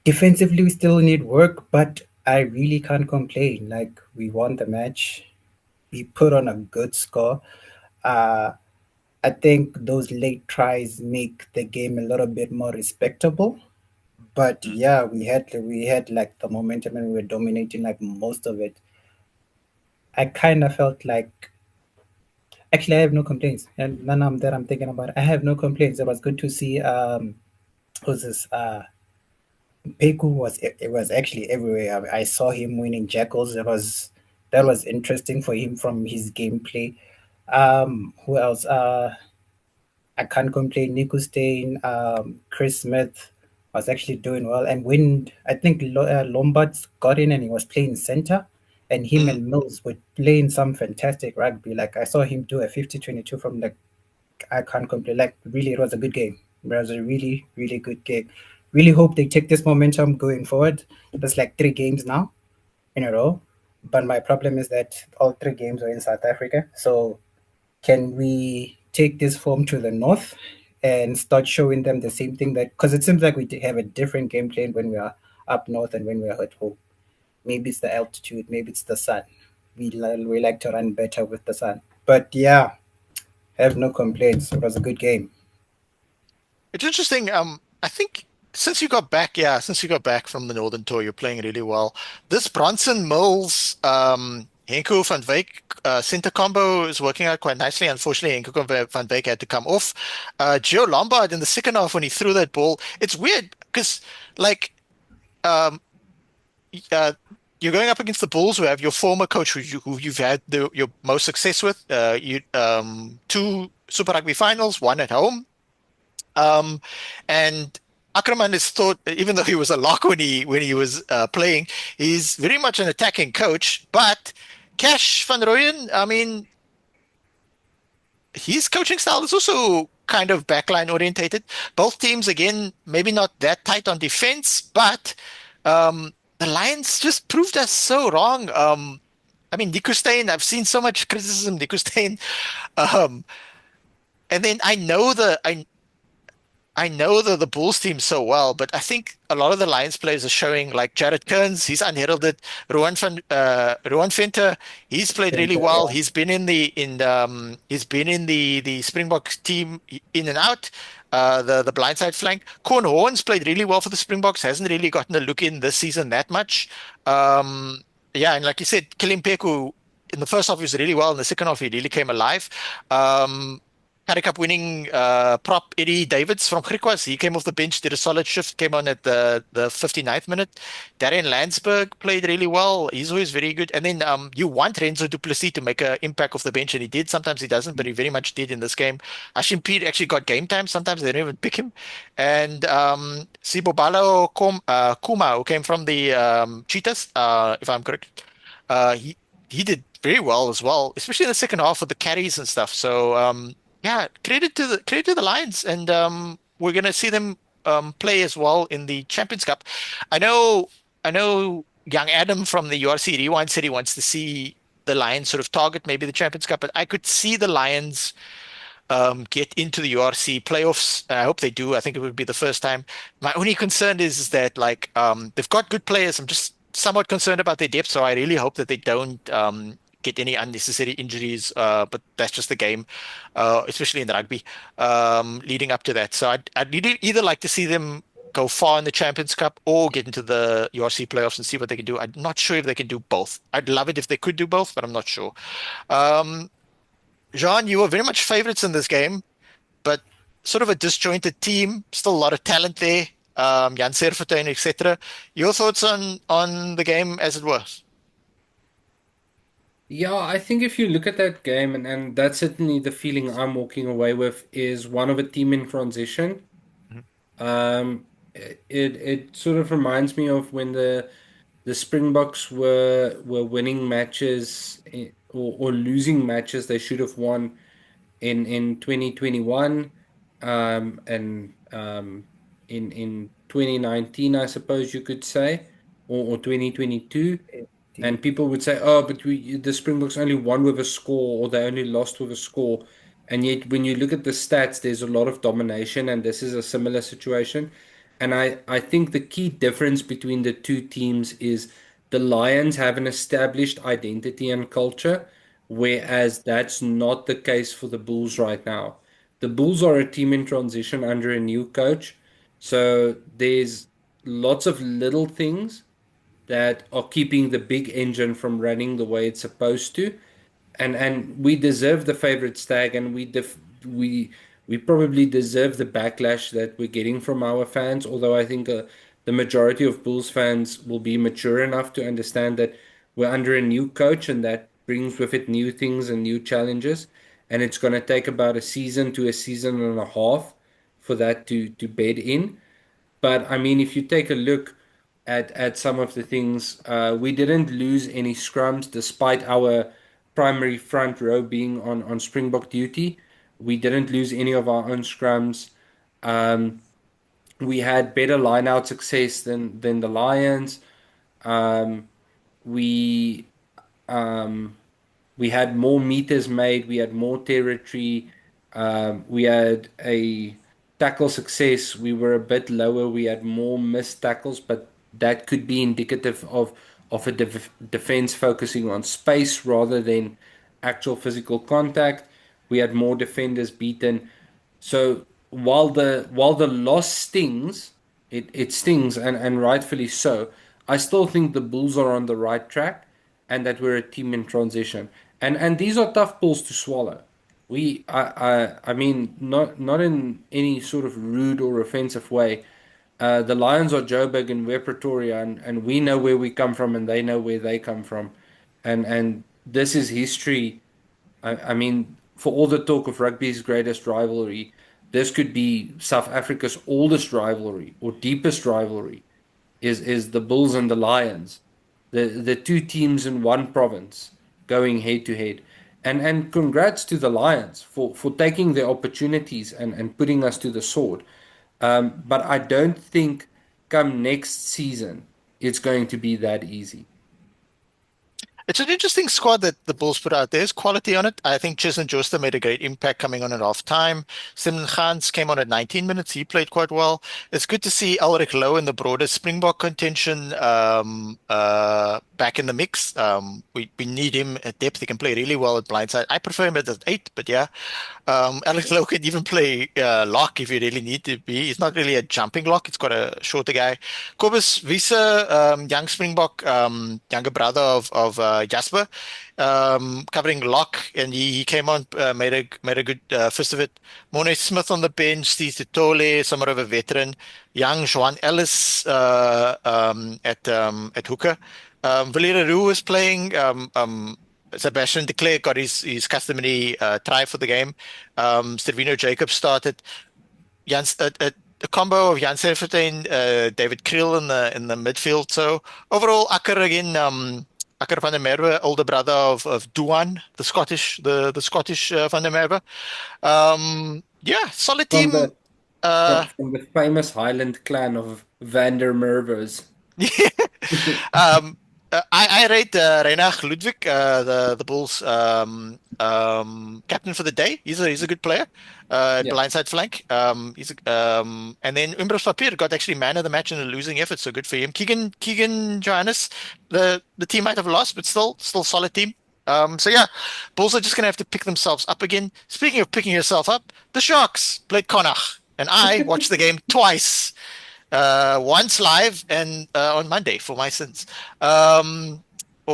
defensively, we still need work. But I really can't complain. Like we won the match, we put on a good score. Uh, I think those late tries make the game a little bit more respectable. But yeah, we had like the momentum and we were dominating like most of it. I kind of felt like actually I have no complaints, and none of that I'm thinking about. I have no complaints. It was good to see who's this Peku was actually everywhere. I saw him winning jackals. That was interesting for him from his gameplay. Who else? I can't complain. Nico Stain, Chris Smith was actually doing well. And when I think Lombard got in and he was playing center, and him Mm. and Mills were playing some fantastic rugby. Like I saw him do a 50-22 from the I can't complain. Like really, it was a good game. It was a really, really good game. Really hope they take this momentum going forward. There's like 3 games now in a row. But my problem is that all 3 games were in South Africa. So can we take this form to the north and start showing them the same thing that because it seems like we have a different game plan when we are up north and when we are at home. Maybe it's the altitude, maybe it's the sun. We like to run better with the sun. But yeah, have no complaints. It was a good game. It's interesting. I think since you got back from the Northern Tour, you're playing really well. This Bronson Mills, Henko van Wyk center combo is working out quite nicely. Unfortunately, Henko van Wyk had to come off. Gio Lombard in the second half when he threw that ball, it's weird because like um, uh, you're going up against the Bulls, who have your former coach, who you've had your most success with. You 2 Super Rugby finals, one at home. Um, and Ackerman is thought, even though he was a lock when he was playing, he's very much an attacking coach. But Cash van Rooyen, I mean, his coaching style is also kind of backline orientated. Both teams, again, maybe not that tight on defense, but the Lions just proved us so wrong. I mean, Nico Steyn, I've seen so much criticism, Nico Steyn. Um, and then I know the Bulls team so well, but I think a lot of the Lions players are showing like Jared Kearns, he's unheralded. Rowan Venter, he's played really Center, well. yeah. He's been in the Springboks team in and out. The blindside flank. Corn Horns played really well for the Springboks. Hasn't really gotten a look in this season that much. Um, yeah, and like you said, Kilimpeku in the first half he was really well. In the second half he really came alive. Um, Currie Cup winning prop Eddie Davids from Griquas. He came off the bench, did a solid shift, came on at the 59th minute. Darren Landsberg played really well. He's always very good. And then you want Renzo du Plessis to make an impact off the bench, and he did. Sometimes he doesn't, but he very much did in this game. Ashim Peet actually got game time. Sometimes they don't even pick him. And Sibobalo Kuma, who came from the Cheetahs, if I'm correct, he did very well as well, especially in the second half with the carries and stuff. So yeah, credit to the Lions, and we're gonna see them play as well in the Champions Cup. I know, I know. Young Adam from the URC Rewind said he wants to see the Lions sort of target maybe the Champions Cup, but I could see the Lions get into the URC playoffs. I hope they do. I think it would be the first time. My only concern is that like they've got good players. I'm just somewhat concerned about their depth, so I really hope that they don't get any unnecessary injuries. But that's just the game, especially in the rugby leading up to that. So I'd either like to see them go far in the Champions Cup or get into the URC playoffs and see what they can do. I'm not sure if they can do both. I'd love it if they could do both, but I'm not sure. Um, Jean, you were very much favorites in this game, but sort of a disjointed team. Still a lot of talent there. Jan Serfontein, etc. Your thoughts on the game as it was? Yeah, I think if you look at that game, and that's certainly the feeling I'm walking away with, is one of a team in transition. Mhm. It sort of reminds me of when the Springboks were winning matches or losing matches they should have won in 2021, and in 2019, I suppose you could say, or 2022. And Indeed. people would say, "Oh, but the Springboks only won with a score, or they only lost with a score." And yet, when you look at the stats, there's a lot of domination, and this is a similar situation. And I think the key difference between the two teams is the Lions have an established identity and culture, whereas that's not the case for the Bulls right now. The Bulls are a team in transition under a new coach, so there's lots of little things that are keeping the big engine from running the way it's supposed to. And we deserve the favorite stag, and we probably deserve the backlash that we're getting from our fans. Although I think the majority of Bulls fans will be mature enough to understand that we're under a new coach and that brings with it new things and new challenges. And it's going to take about a season to a season and a half for that to bed in. But I mean, if you take a look at some of the things, we didn't lose any scrums despite our primary front row being on Springbok duty. We didn't lose any of our own scrums. Um, we had better line out success than the Lions. Um, we um, we had more meters made, we had more territory, we had a tackle success. We were a bit lower, we had more missed tackles, but that could be indicative of a defense focusing on space rather than actual physical contact. We had more defenders beaten. So while the loss stings, it stings, and rightfully so. I still think the Bulls are on the right track and that we're a team in transition. And these are tough pills to swallow. I mean, not in any sort of rude or offensive way. The Lions are Joburg and we're Pretoria, and we know where we come from, and they know where they come from, and this is history. I mean, for all the talk of rugby's greatest rivalry, this could be South Africa's oldest rivalry or deepest rivalry. Is the Bulls and the Lions, the two teams in one province going head to head. And congrats to the Lions for taking their opportunities and putting us to the sword. But I don't think come next season it's going to be that easy. It's an interesting squad that the Bulls put out. There's quality on it. I think Chisholm Joster made a great impact coming on at half time. Simon Khans came on at 19 minutes. He played quite well. It's good to see Ulrich Lowe in the broader Springbok contention back in the mix. We need him at depth. He can play really well at blindside. I prefer him at the 8, but yeah. Alex Lowe can even play lock if you really need to be. He's not really a jumping lock. It's got a shorter guy. Kobus Wiese, young Springbok, younger brother of Jasper, covering lock, and he came on, made a good fist of it. Morne Smith on the bench, Steve Tole, somewhat of a veteran. Young Juan Ellis at hooker. Valera Roux was playing. Sebastian de Klerk got his customary try for the game. Stervino Jacobs started. Jans, a combo of Jan Serfontein, David Kriel in the midfield. So overall, Akker again, Akker van der Merwe, older brother of Duan, the Scottish van der Merwe. Yeah, solid From team. the from the famous Highland clan of Van der Merwes. um, I rate Reinhard Ludwig, the Bulls captain for the day. He's a good player. Yeah. Blindside flank. And then Umbros Papier got actually man of the match in a losing effort, so good for him. Keegan Johannes, the team might have lost, but still solid team. So yeah, Bulls are just gonna have to pick themselves up again. Speaking of picking yourself up, the Sharks played Connacht, and I watched the game twice. Once live and on Monday for my sins. Or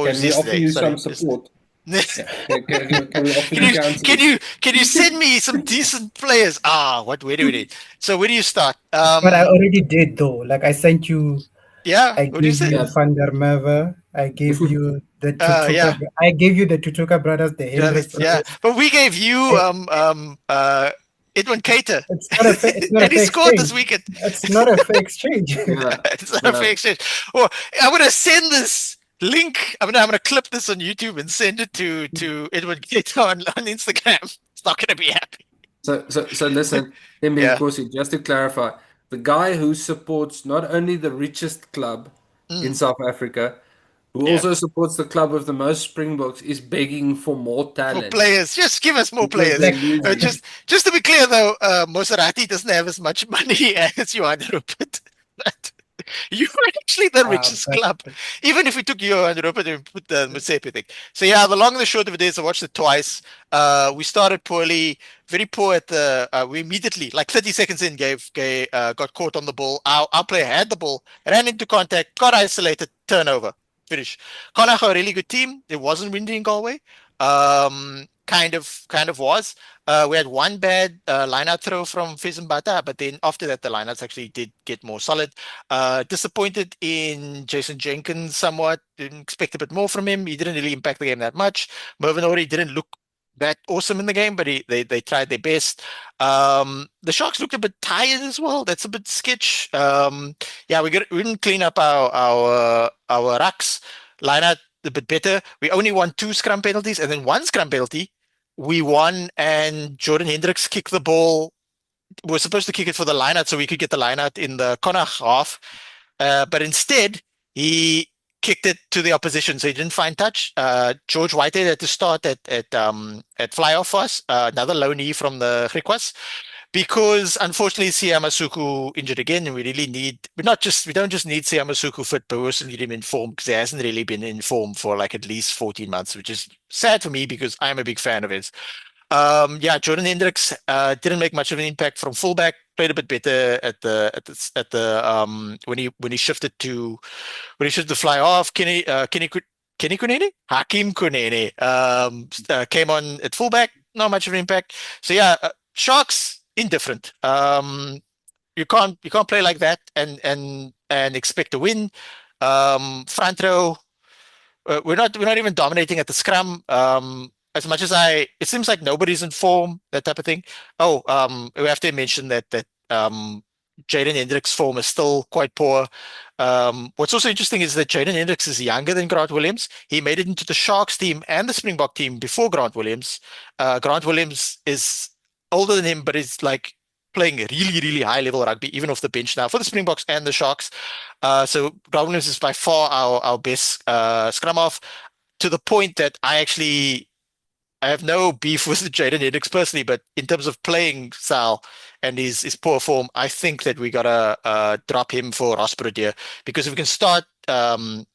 Can we offer yesterday, you sorry. some support? Yeah. Can we offer Can you you counsel? can you send me some decent players? Where do we need? So where do you start? But I already did though. Like I sent you, Yeah, I what do you gave say? you Yeah. Van der Merwe. I gave you the Yeah, I gave you the Tutuka brothers, the Hendricks yeah. brothers. But we gave you I- Edwin Cater, it's not a and he fair scored this exchange. weekend. It's not a fair exchange. Yeah. It's not a Yeah. fair exchange. Well, I'm gonna send this link. I'm gonna clip this on YouTube and send it to Edwin Cater on Instagram. It's not gonna be happy. So listen, Yeah. Nkosi, just to clarify, the guy who supports not only the richest club in Mm, South Africa, who yeah. also supports the club with the most Springboks, is begging for more For talent players, just give us more because players. they're Like losing. Just to be clear, though, Maserati doesn't have as much money as Johan Rupert. But you are actually the richest but club. Even if we took Johan Rupert and put the Musepe thing. So yeah, the long and the short of it is I watched it twice. We started poorly, very poor at the. We immediately, like 30 seconds in, got caught on the ball. Our player had the ball, ran into contact, got isolated, turnover, finish. Connacht are a really good team. It wasn't windy in Galway. kind of was. We had one bad line-out throw from Fizimbata, but then after that, the line-outs actually did get more solid. Disappointed in Jason Jenkins somewhat. Didn't expect a bit more from him. He didn't really impact the game that much. Mervyn Ori didn't look that awesome in the game, but they tried their best. The Sharks looked a bit tired as well. That's a bit sketch. Yeah, we didn't clean up our rucks line out a bit better. We only won 2 scrum penalties, and then 1 scrum penalty we won, and Jordan Hendricks kicked the ball. We were supposed to kick it for the line out so we could get the line out in the corner half, but instead he kicked it to the opposition, so he didn't find touch. George Whitehead had to start at fly off for us, another low knee from the Griquas, because unfortunately Siamasuku injured again, and we don't just need Siamasuku fit, but we also need him in form, because he hasn't really been in form for like at least 14 months, which is sad for me because I'm a big fan of his. Yeah, Jordan Hendricks didn't make much of an impact from fullback. Played a bit better when he shifted to fly off. Kenny Kunene? Hakim Kunene came on at fullback. Not much of an impact. So yeah, Sharks indifferent. You can't play like that and expect to win. Front row, we're not even dominating at the scrum. As much as it seems like nobody's in form, that type of thing. Oh, we have to mention that Jaden Hendricks' form is still quite poor. What's also interesting is that Jaden Hendricks is younger than Grant Williams. He made it into the Sharks team and the Springbok team before Grant Williams. Grant Williams is older than him, but is like playing really, really high level rugby, even off the bench now for the Springboks and the Sharks. So Grant Williams is by far our best scrum half, to the point that I have no beef with Jaden Hendricks personally, but in terms of playing style and his poor form, I think that we gotta drop him for Ross Brodier, because if we can start Grant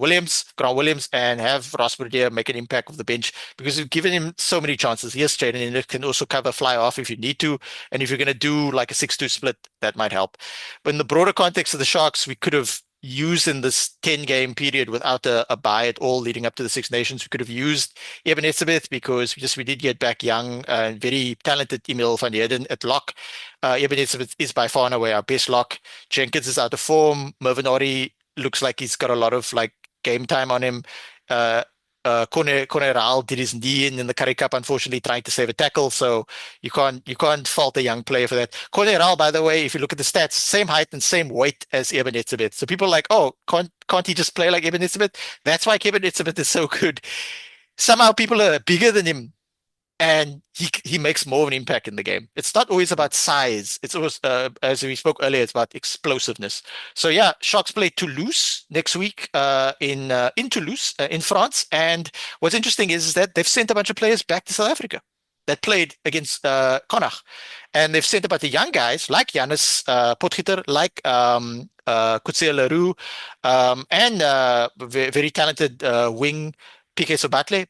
Williams, and have Ross Brodier make an impact of the bench, because we've given him so many chances. Yes, Jaden Hendricks can also cover fly off if you need to, and if you're going to do like a 6-2 split, that might help. But in the broader context of the Sharks, we could have used in this 10-game period without a bye at all leading up to the Six Nations. We could have used Ebens because we did get back young and very talented Emil van Heerden at lock. Ebens is by far and away our best lock. Jenkins is out of form. Mervyn Ori looks like he's got a lot of like game time on him. Corneral did his knee in the Currie Cup, unfortunately, trying to save a tackle. So you can't fault a young player for that. Corneral, by the way, if you look at the stats, same height and same weight as Eben Etzebeth. So people are like, oh, can't he just play like Eben Etzebeth? That's why Eben Etzebeth is so good. Somehow people are bigger than him, and he makes more of an impact in the game. It's not always about size. It's always, as we spoke earlier, it's about explosiveness. So yeah, Sharks play Toulouse next week in Toulouse in France. And what's interesting is that they've sent a bunch of players back to South Africa that played against Connacht. And they've sent about the young guys like Janus Potgieter, like Coetzee Leroux, and very talented wing Piquet Sobatle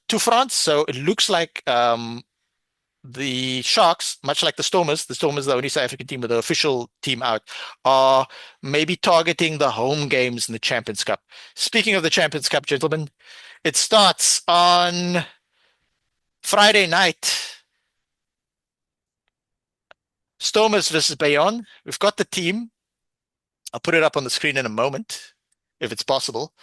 to France. So it looks like the Sharks, much like the Stormers are the only South African team with the official team out, are maybe targeting the home games in the Champions Cup. Speaking of the Champions Cup, gentlemen, it starts on Friday night. Stormers versus Bayonne. We've got the team. I'll put it up on the screen in a moment, if it's possible.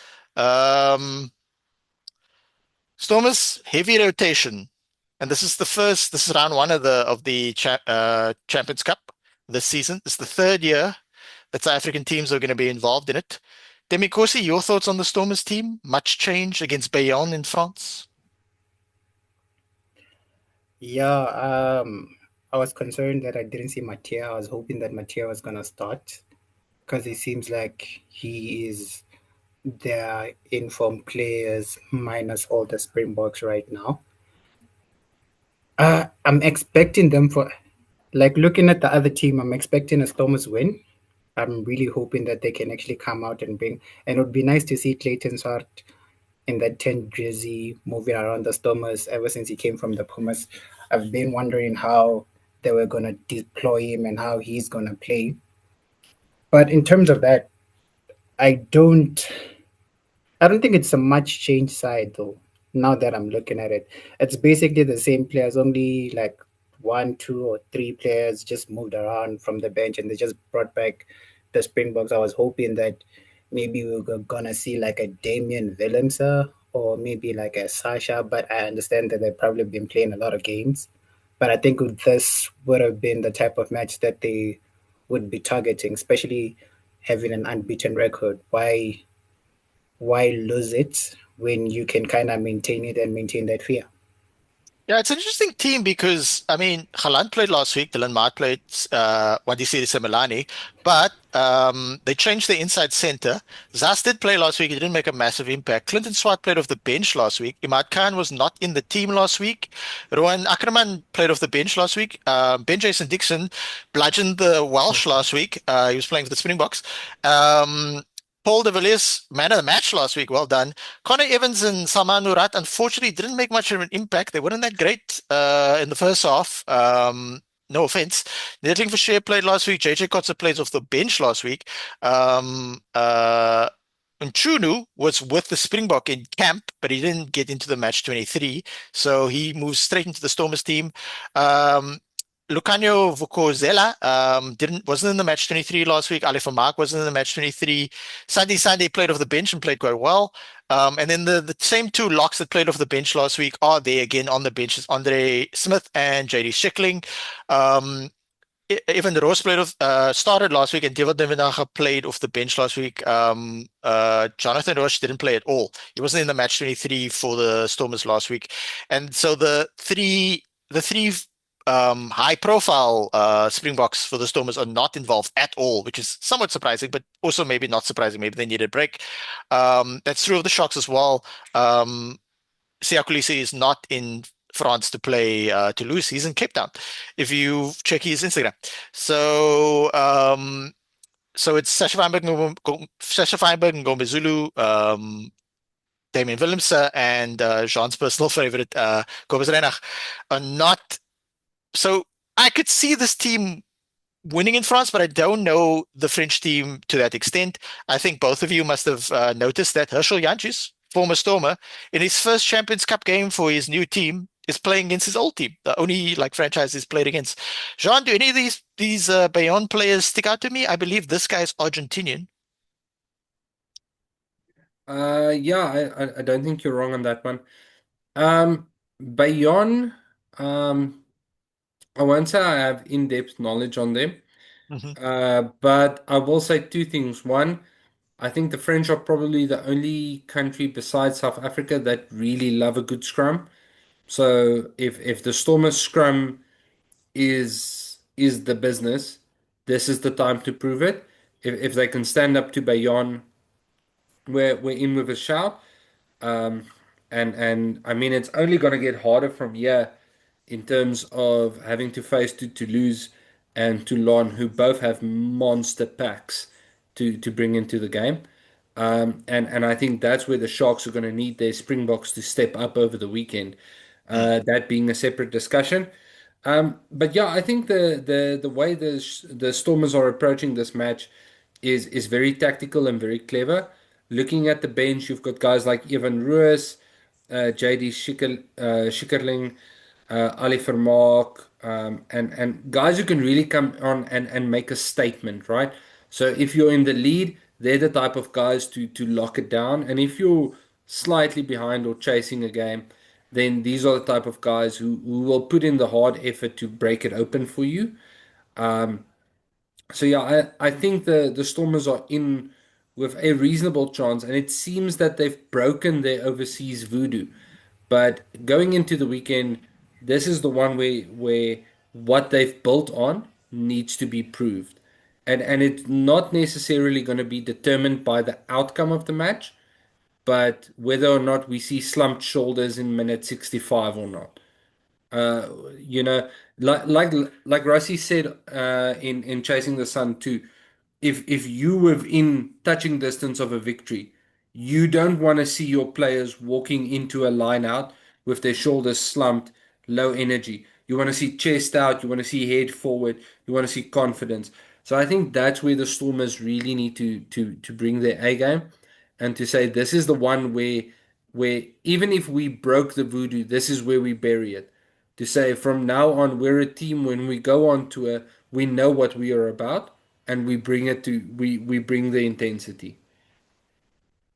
Stormers, heavy rotation. And this is round 1 of the Champions Cup this season. It's the 3rd year that South African teams are going to be involved in it. Demikosi, your thoughts on the Stormers team? Much change against Bayonne in France? Yeah, I was concerned that I didn't see Mattia. I was hoping that Mattia was going to start, because it seems like he is their informed players minus all the Springboks right now. I'm expecting them looking at the other team, I'm expecting a Stormers win. I'm really hoping that they can actually come out and and it would be nice to see Clayton Swart in that 10 jersey moving around the Stormers ever since he came from the Pumas. I've been wondering how they were going to deploy him and how he's going to play. But in terms of that, I don't think it's a much change side though. Now that I'm looking at it, it's basically the same players, only like one, two, or three players just moved around from the bench and they just brought back the Springboks. I was hoping that maybe we were gonna see like a Damien Willemse or maybe like a Sasha, but I understand that they've probably been playing a lot of games. But I think this would have been the type of match that they would be targeting, especially having an unbeaten record. Why lose it when you can kind of maintain it and maintain that fear? Yeah, it's an interesting team because I mean, Haaland played last week. Dylan Mart played Wadisiri Semilani, but they changed the inside center. Zas did play last week. He didn't make a massive impact. Clinton Swart played off the bench last week. Imad Khan was not in the team last week. Rowan Ackerman played off the bench last week. Ben Jason Dixon bludgeoned the Welsh last week. He was playing for the Springboks. Um, Paul de Villiers, man of the match last week. Well done. Connor Evans and Salman Murat unfortunately didn't make much of an impact. They weren't that great in the first half. No offense. Nettling for Share played last week. JJ Kotzer plays off the bench last week. Nchunu was with the Springbok in camp, but he didn't get into the match 23. So he moves straight into the Stormers team. Lucanio Vukozela wasn't in the match 23 last week. Ali Mark wasn't in the match 23. Sunday played off the bench and played quite well. And then the same two locks that played off the bench last week are there again on the bench. It's Andre Smith and JD Schickling. Evan Roos started last week, and David Devenaga played off the bench last week. Jonathan Roche didn't play at all. He wasn't in the match 23 for the Stormers last week. And so the three high profile Springboks for the Stormers are not involved at all, which is somewhat surprising, but also maybe not surprising. Maybe they need a break. That's true of the Sharks as well. Siya Kolisi is not in France to play Toulouse. He's in Cape Town, if you check his Instagram. So it's Sasha Feinberg and Ngomezulu, Damien Willemse, and Jean's personal favorite, Kobus Reinach, are not. So I could see this team winning in France, but I don't know the French team to that extent. I think both of you must have noticed that Herschel Jantjies, former Stormer, in his first Champions Cup game for his new team, is playing against his old team, the only franchise he's played against. Jean, do any of these Bayonne players stick out to me? I believe this guy is Argentinian. Yeah, I don't think you're wrong on that one. Bayonne, I won't say I have in-depth knowledge on them, Mm-hmm. but I will say two things. One, I think the French are probably the only country besides South Africa that really love a good scrum. So if the Stormers scrum is the business, this is the time to prove it. If they can stand up to Bayonne, we're in with a shout. Um, and I mean it's only going to get harder from here in terms of having to face to Toulouse and Toulon, who both have monster packs to bring into the game. And I think that's where the Sharks are going to need their Springboks to step up over the weekend. That being a separate discussion. But yeah, I think the way the Stormers are approaching this match is very tactical and very clever. Looking at the bench, you've got guys like Evan Ruiz, JD Schikkerling, Ali Vermaak, and guys who can really come on and make a statement, right? So if you're in the lead, they're the type of guys to lock it down. And if you're slightly behind or chasing a game, then these are the type of guys who will put in the hard effort to break it open for you. So yeah, I think the Stormers are in with a reasonable chance, and it seems that they've broken their overseas voodoo. But going into the weekend, this is the one where what they've built on needs to be proved. And it's not necessarily going to be determined by the outcome of the match, but whether or not we see slumped shoulders in minute 65 or not. Uh, you know, like Rossi said in Chasing the Sun too, if you were in touching distance of a victory, you don't want to see your players walking into a line out with their shoulders slumped, low energy. You want to see chest out, you want to see head forward, you want to see confidence. So I think that's where the Stormers really need to bring their A game and to say this is the one where where even if we broke the voodoo, this is where we bury it. To say from now on, we're a team. When we go on tour, we know what we are about, and we bring the intensity.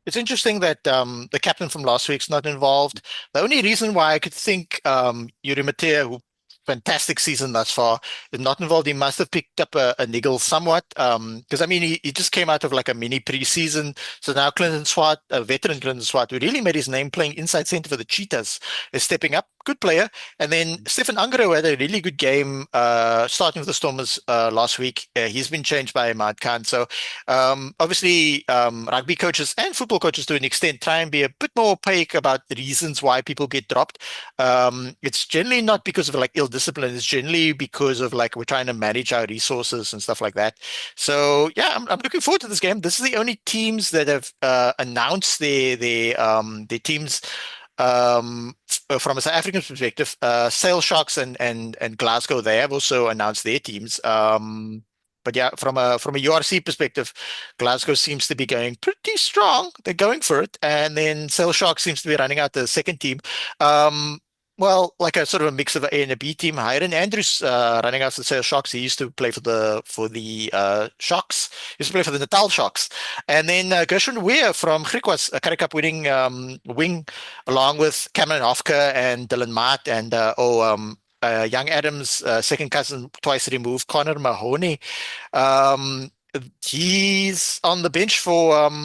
It's interesting that the captain from last week's not involved. The only reason why I could think Yuri Matea, who fantastic season thus far, is not involved. He must have picked up a niggle somewhat. Because I mean, he just came out of like a mini preseason. So now Clinton Swart, a veteran Clinton Swart, who really made his name playing inside centre for the Cheetahs, is stepping up. Good player. And then Stefan Angro had a really good game starting with the Stormers last week. He's been changed by Ahmad Khan. So obviously, rugby coaches and football coaches to an extent try and be a bit more opaque about the reasons why people get dropped. It's generally not because of like ill discipline. It's generally because of like we're trying to manage our resources and stuff like that. So yeah, I'm looking forward to this game. This is the only teams that have announced their teams from a South African perspective. Sale Sharks and Glasgow, they have also announced their teams. But yeah, from a URC perspective, Glasgow seems to be going pretty strong. They're going for it, and then Sail Sharks seems to be running out the second team. Um, well, like a sort of a mix of an A and a B team. Hiren Andrews running out the Sail Sharks. He used to play for the Sharks. He used to play for the Natal Sharks, and then Gershwin Weir from Griquas, a Currie Cup winning wing, along with Cameron Hofke and Dylan Mart and Young Adams, second cousin twice removed, Connor Mahoney. Um, he's on the bench for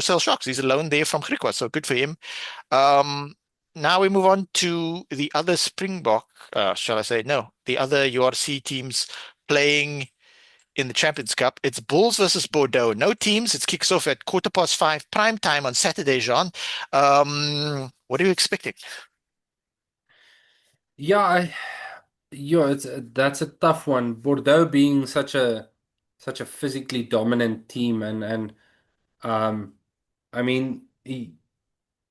Cell Sharks. He's alone there from Griquas, so good for him. Um, Now we move on to the other Springbok, shall I say? No, the other URC teams playing in the Champions Cup. It's Bulls versus Bordeaux. No teams. It kicks off at 5:15 prime time on Saturday, Jean. What are you expecting? Yeah, that's a tough one. Bordeaux being such a physically dominant team, and um, I mean,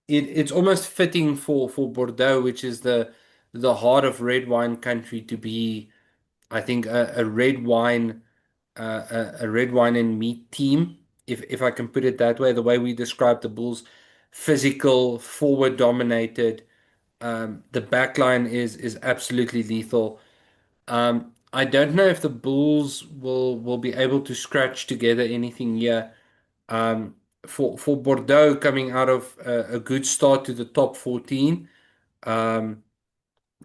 it's almost fitting for Bordeaux, which is the heart of red wine country, to be, I think, a red wine and meat team, if I can put it that way. The way we describe the Bulls, physical, forward dominated. The back line is absolutely lethal. I don't know if the Bulls will be able to scratch together anything here. Um, for Bordeaux coming out of a good start to the top 14, um,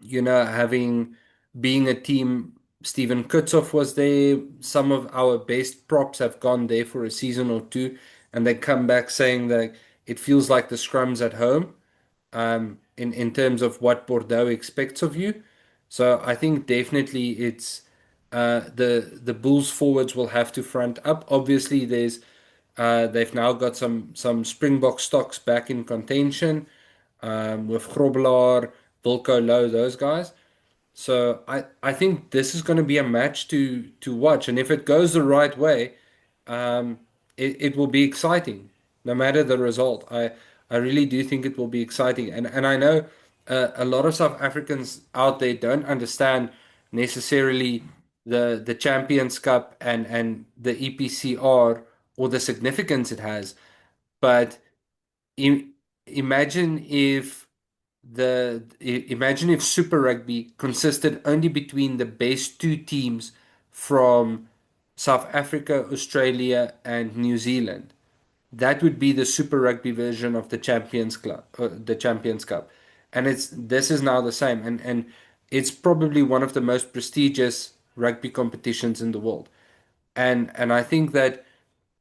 having being a team, Steven Kutzoff was there. Some of our best props have gone there for a season or two, and they come back saying that it feels like the scrums at home, in terms of what Bordeaux expects of you. So I think definitely it's the Bulls forwards will have to front up. Obviously, they've now got some Springbok stocks back in contention, with Grobelaar, Wilco Low, those guys. So I think this is going to be a match to watch, and if it goes the right way, um, it will be exciting, no matter the result. I really do think it will be exciting, and I know a lot of South Africans out there don't understand necessarily the Champions Cup and the EPCR or the significance it has, but im imagine if imagine if Super Rugby consisted only between the best two teams from South Africa, Australia, and New Zealand. That would be the Super Rugby version of the Champions Club, the Champions Cup, and this is now the same, and it's probably one of the most prestigious rugby competitions in the world, and I think that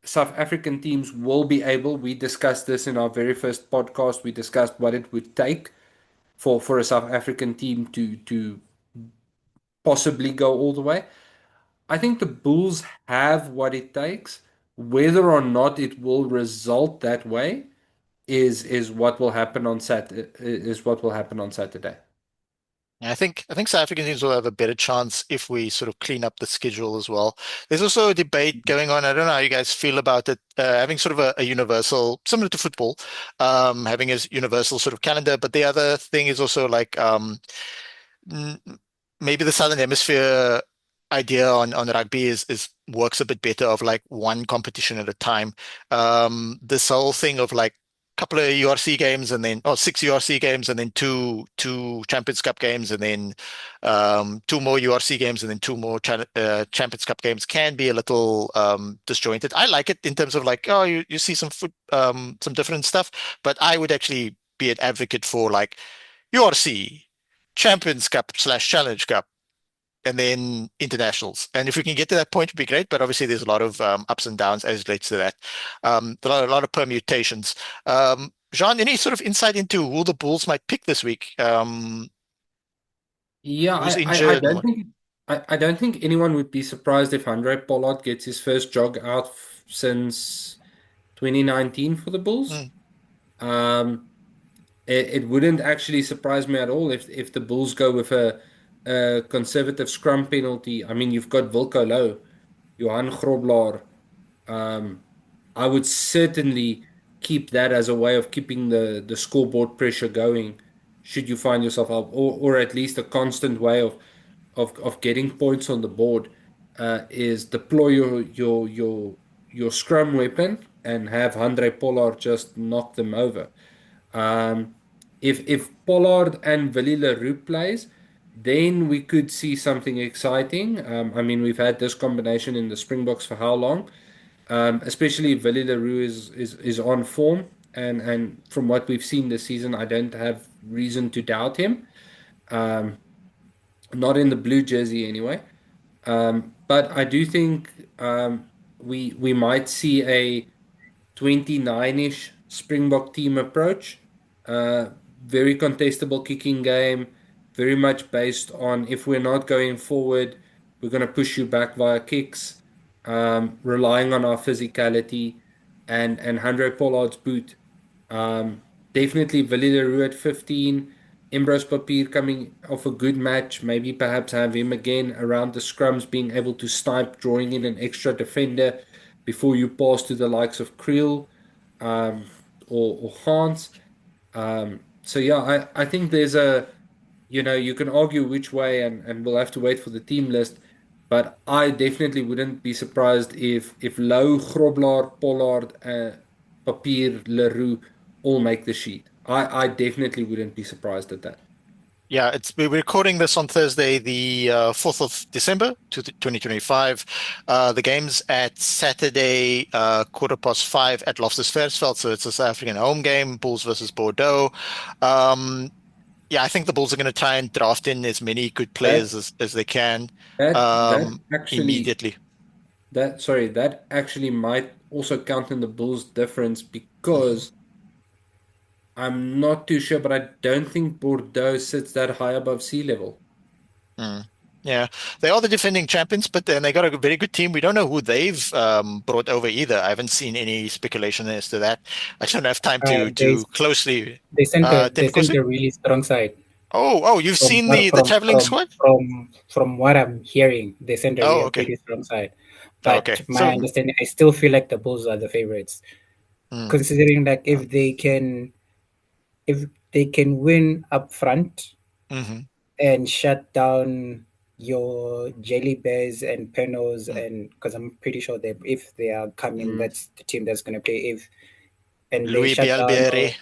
South African teams will be able. We discussed this in our very first podcast. We discussed what it would take for a South African team to possibly go all the way. I think the Bulls have what it takes. Whether or not it will result that way is what will happen on Saturday. I think South African teams will have a better chance if we sort of clean up the schedule as well. There's also a debate going on. I don't know how you guys feel about it, having sort of a universal, similar to football, having a universal sort of calendar. But the other thing is also like n- maybe the Southern Hemisphere idea on rugby is works a bit better of like one competition at a time. This whole thing of like couple of URC games and then, 6 URC games and then two Champions Cup games and then two more URC games and then two more Champions Cup games can be a little disjointed. I like it in terms of like, oh, you see some different stuff, but I would actually be an advocate for like URC, Champions Cup / Challenge Cup, and then internationals. And if we can get to that point, it'd be great. But obviously, there's a lot of ups and downs as it relates to that. A lot of permutations. Jean, any sort of insight into who the Bulls might pick this week? Yeah, Who's I injured and don't what? think I don't think anyone would be surprised if Andre Pollard gets his first jog out since 2019 for the Bulls. Mm, Um, it wouldn't actually surprise me at all if the Bulls go with a conservative scrum penalty. I mean, you've got Wilco Louw, Johan Grobler. Um, I would certainly keep that as a way of keeping the scoreboard pressure going, should you find yourself up, or at least a constant way of getting points on the board, is deploy your scrum weapon and have Andre Pollard just knock them over. Um, if Pollard and Willie Leroux plays, then we could see something exciting. I mean, we've had this combination in the Springboks for how long? Especially if Willie Leroux is on form, and from what we've seen this season, I don't have reason to doubt him. Um, Not in the blue jersey anyway. But I do think we might see a 29-ish Springbok team approach. Uh, Very contestable kicking game, very much based on if we're not going forward, we're going to push you back via kicks, relying on our physicality and Andre Pollard's boot. Um, Definitely Willie Leroux at 15. Imbros Papier coming off a good match. Maybe perhaps have him again around the scrums, being able to snipe, drawing in an extra defender before you pass to the likes of Creel, um, or Hans. So yeah, I think there's you can argue which way, and we'll have to wait for the team list. But I definitely wouldn't be surprised if Louw, Grobler, Pollard, Papier, Leroux all make the sheet. I definitely wouldn't be surprised at that. Yeah, we're recording this on Thursday, the 4th of December, 2025. The game's at Saturday, 5:15 at Loftus Versfeld, so it's a South African home game, Bulls versus Bordeaux. Yeah, I think the Bulls are going to try and draft in as many good players That as they can that actually immediately. that actually might also count in the Bulls' difference Mhm. because I'm not too sure, but I don't think Bordeaux sits that high above sea level. Mm. Yeah, they are the defending champions, but then they got a very good team. We don't know who they've brought over either. I haven't seen any speculation as to that. I don't have time Uh, they to closely. they sent a Tim really strong side. You've From seen what the traveling squad? from what I'm hearing, they sent Oh, a okay. pretty strong side. Okay. But my So, understanding, I still feel like the Bulls are the favorites, mm, considering like if they can win up front hmm and shut down your jelly bears and penos, mm. and because I'm pretty sure that if they are coming, Mm. that's the team that's going to play. If and they Louis shut down Bielbiere.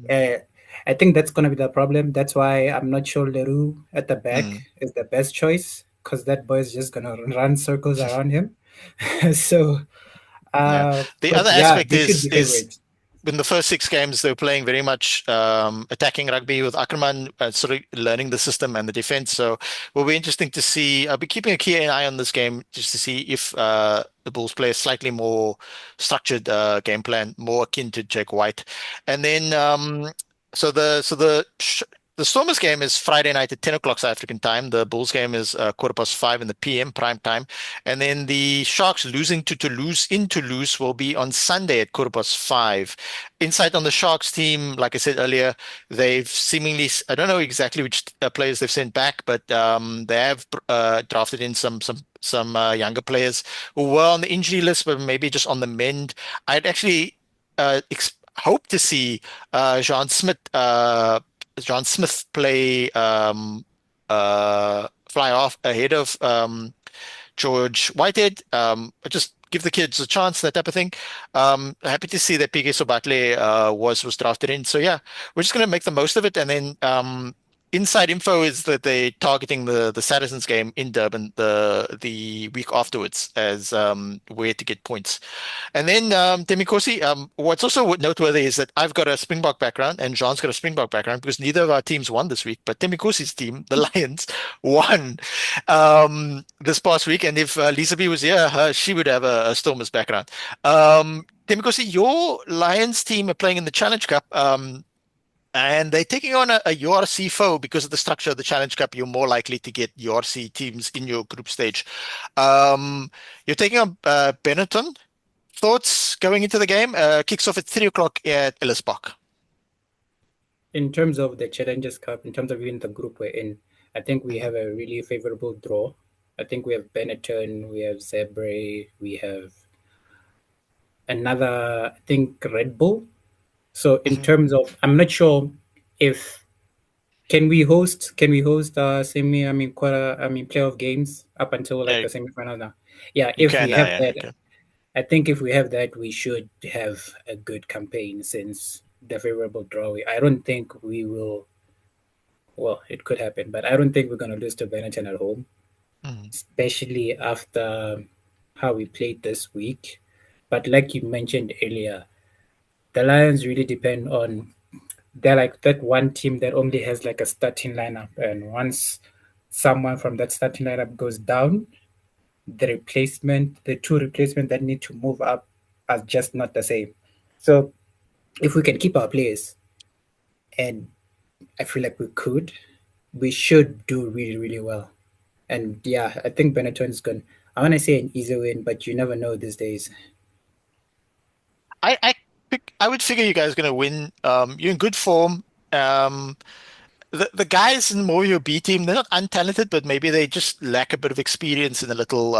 or uh, I think that's going to be the problem. That's why I'm not sure Leroux at the back Mm. is the best choice, because that boy is just going to run circles around him. So Yeah. The but other yeah, aspect they should be is favorites. in the first 6 games, they were playing very much attacking rugby with Ackerman, sort of learning the system and the defense. So will be interesting to see. I'll be keeping a keen eye on this game just to see if the Bulls play a slightly more structured game plan, more akin to Jake White. And then the Stormers game is Friday night at 10 o'clock South African time. The Bulls game is 5:15 in the PM prime time. And then the Sharks losing to Toulouse in Toulouse will be on Sunday at 5:15. Insight on the Sharks team, like I said earlier, they've seemingly, I don't know exactly which players they've sent back, but they have drafted in some younger players who were on the injury list, but maybe just on the mend. I'd actually hope to see Jean Smith play fly off ahead of George Whitehead. Just give the kids a chance, that type of thing. Happy to see that PK Sobatle was drafted in. So yeah, we're just going to make the most of it. And then inside info is that they're targeting the Saracens game in Durban the week afterwards as where to get points. And then Temikosi, what's also noteworthy is that I've got a Springbok background and Jean's got a Springbok background because neither of our teams won this week, but Temikosi's team, the Lions, won this past week. And if Lisa B was here, she would have a Stormers background. Temikosi, your Lions team are playing in the Challenge Cup. And they're taking on a URC foe because of the structure of the Challenge Cup. You're more likely to get URC teams in your group stage. You're taking on Benetton. Thoughts going into the game? Kicks off at 3:00 at Ellis Park. In terms of the Challengers Cup, in terms of even the group we're in, I think we have a really favorable draw. I think we have Benetton, we have Zebre, we have another, I think, Red Bull. So in terms of, I'm not sure if can we host playoff games up until like the semifinals now. Yeah, if we have that, I think if we have that, we should have a good campaign since the favorable draw. I don't think we will. Well, it could happen, but I don't think we're going to lose to Benetton at home, especially after how we played this week. But like you mentioned earlier, the Lions really depend on, they're like that one team that only has like a starting lineup. And once someone from that starting lineup goes down, the two replacements that need to move up are just not the same. So if we can keep our players, and I feel like we should do really, really well. And yeah, I think Benetton's going, I want to say an easy win, but you never know these days. I would figure you guys are going to win. You're in good form. The guys in more your B team, they're not untalented, but maybe they just lack a bit of experience and a little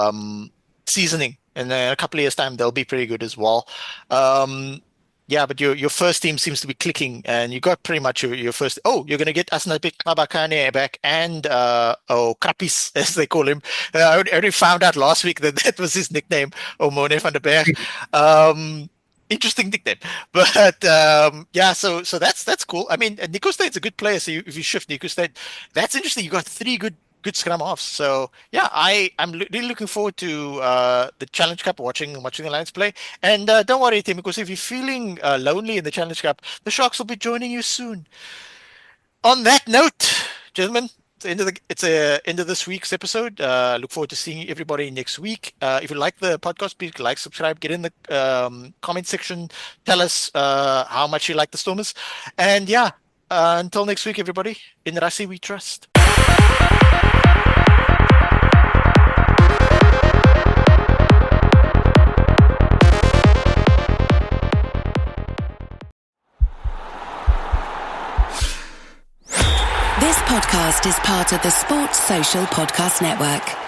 seasoning. And in a couple of years' time, they'll be pretty good as well. Yeah, but your first team seems to be clicking, and you got pretty much your first. Oh, you're going to get Asnapi Kabakane back and Krapis, as they call him. I only found out last week that was his nickname, Omone van der Berg. Interesting nickname, but yeah, so that's cool. I mean, Nico State's a good player, so if you shift Nico State, that's interesting. You got three good scrum halves. So yeah, I'm really looking forward to the Challenge Cup, watching the Lions play. And don't worry, Tim, because if you're feeling lonely in the Challenge Cup, the Sharks will be joining you soon. On that note, gentlemen, it's the end of this week's episode. Look forward to seeing everybody next week. If you like the podcast, please like, subscribe, get in the comment section. Tell us how much you like the Stormers. And yeah, until next week, everybody, in Rassie we trust. This podcast is part of the Sports Social Podcast Network.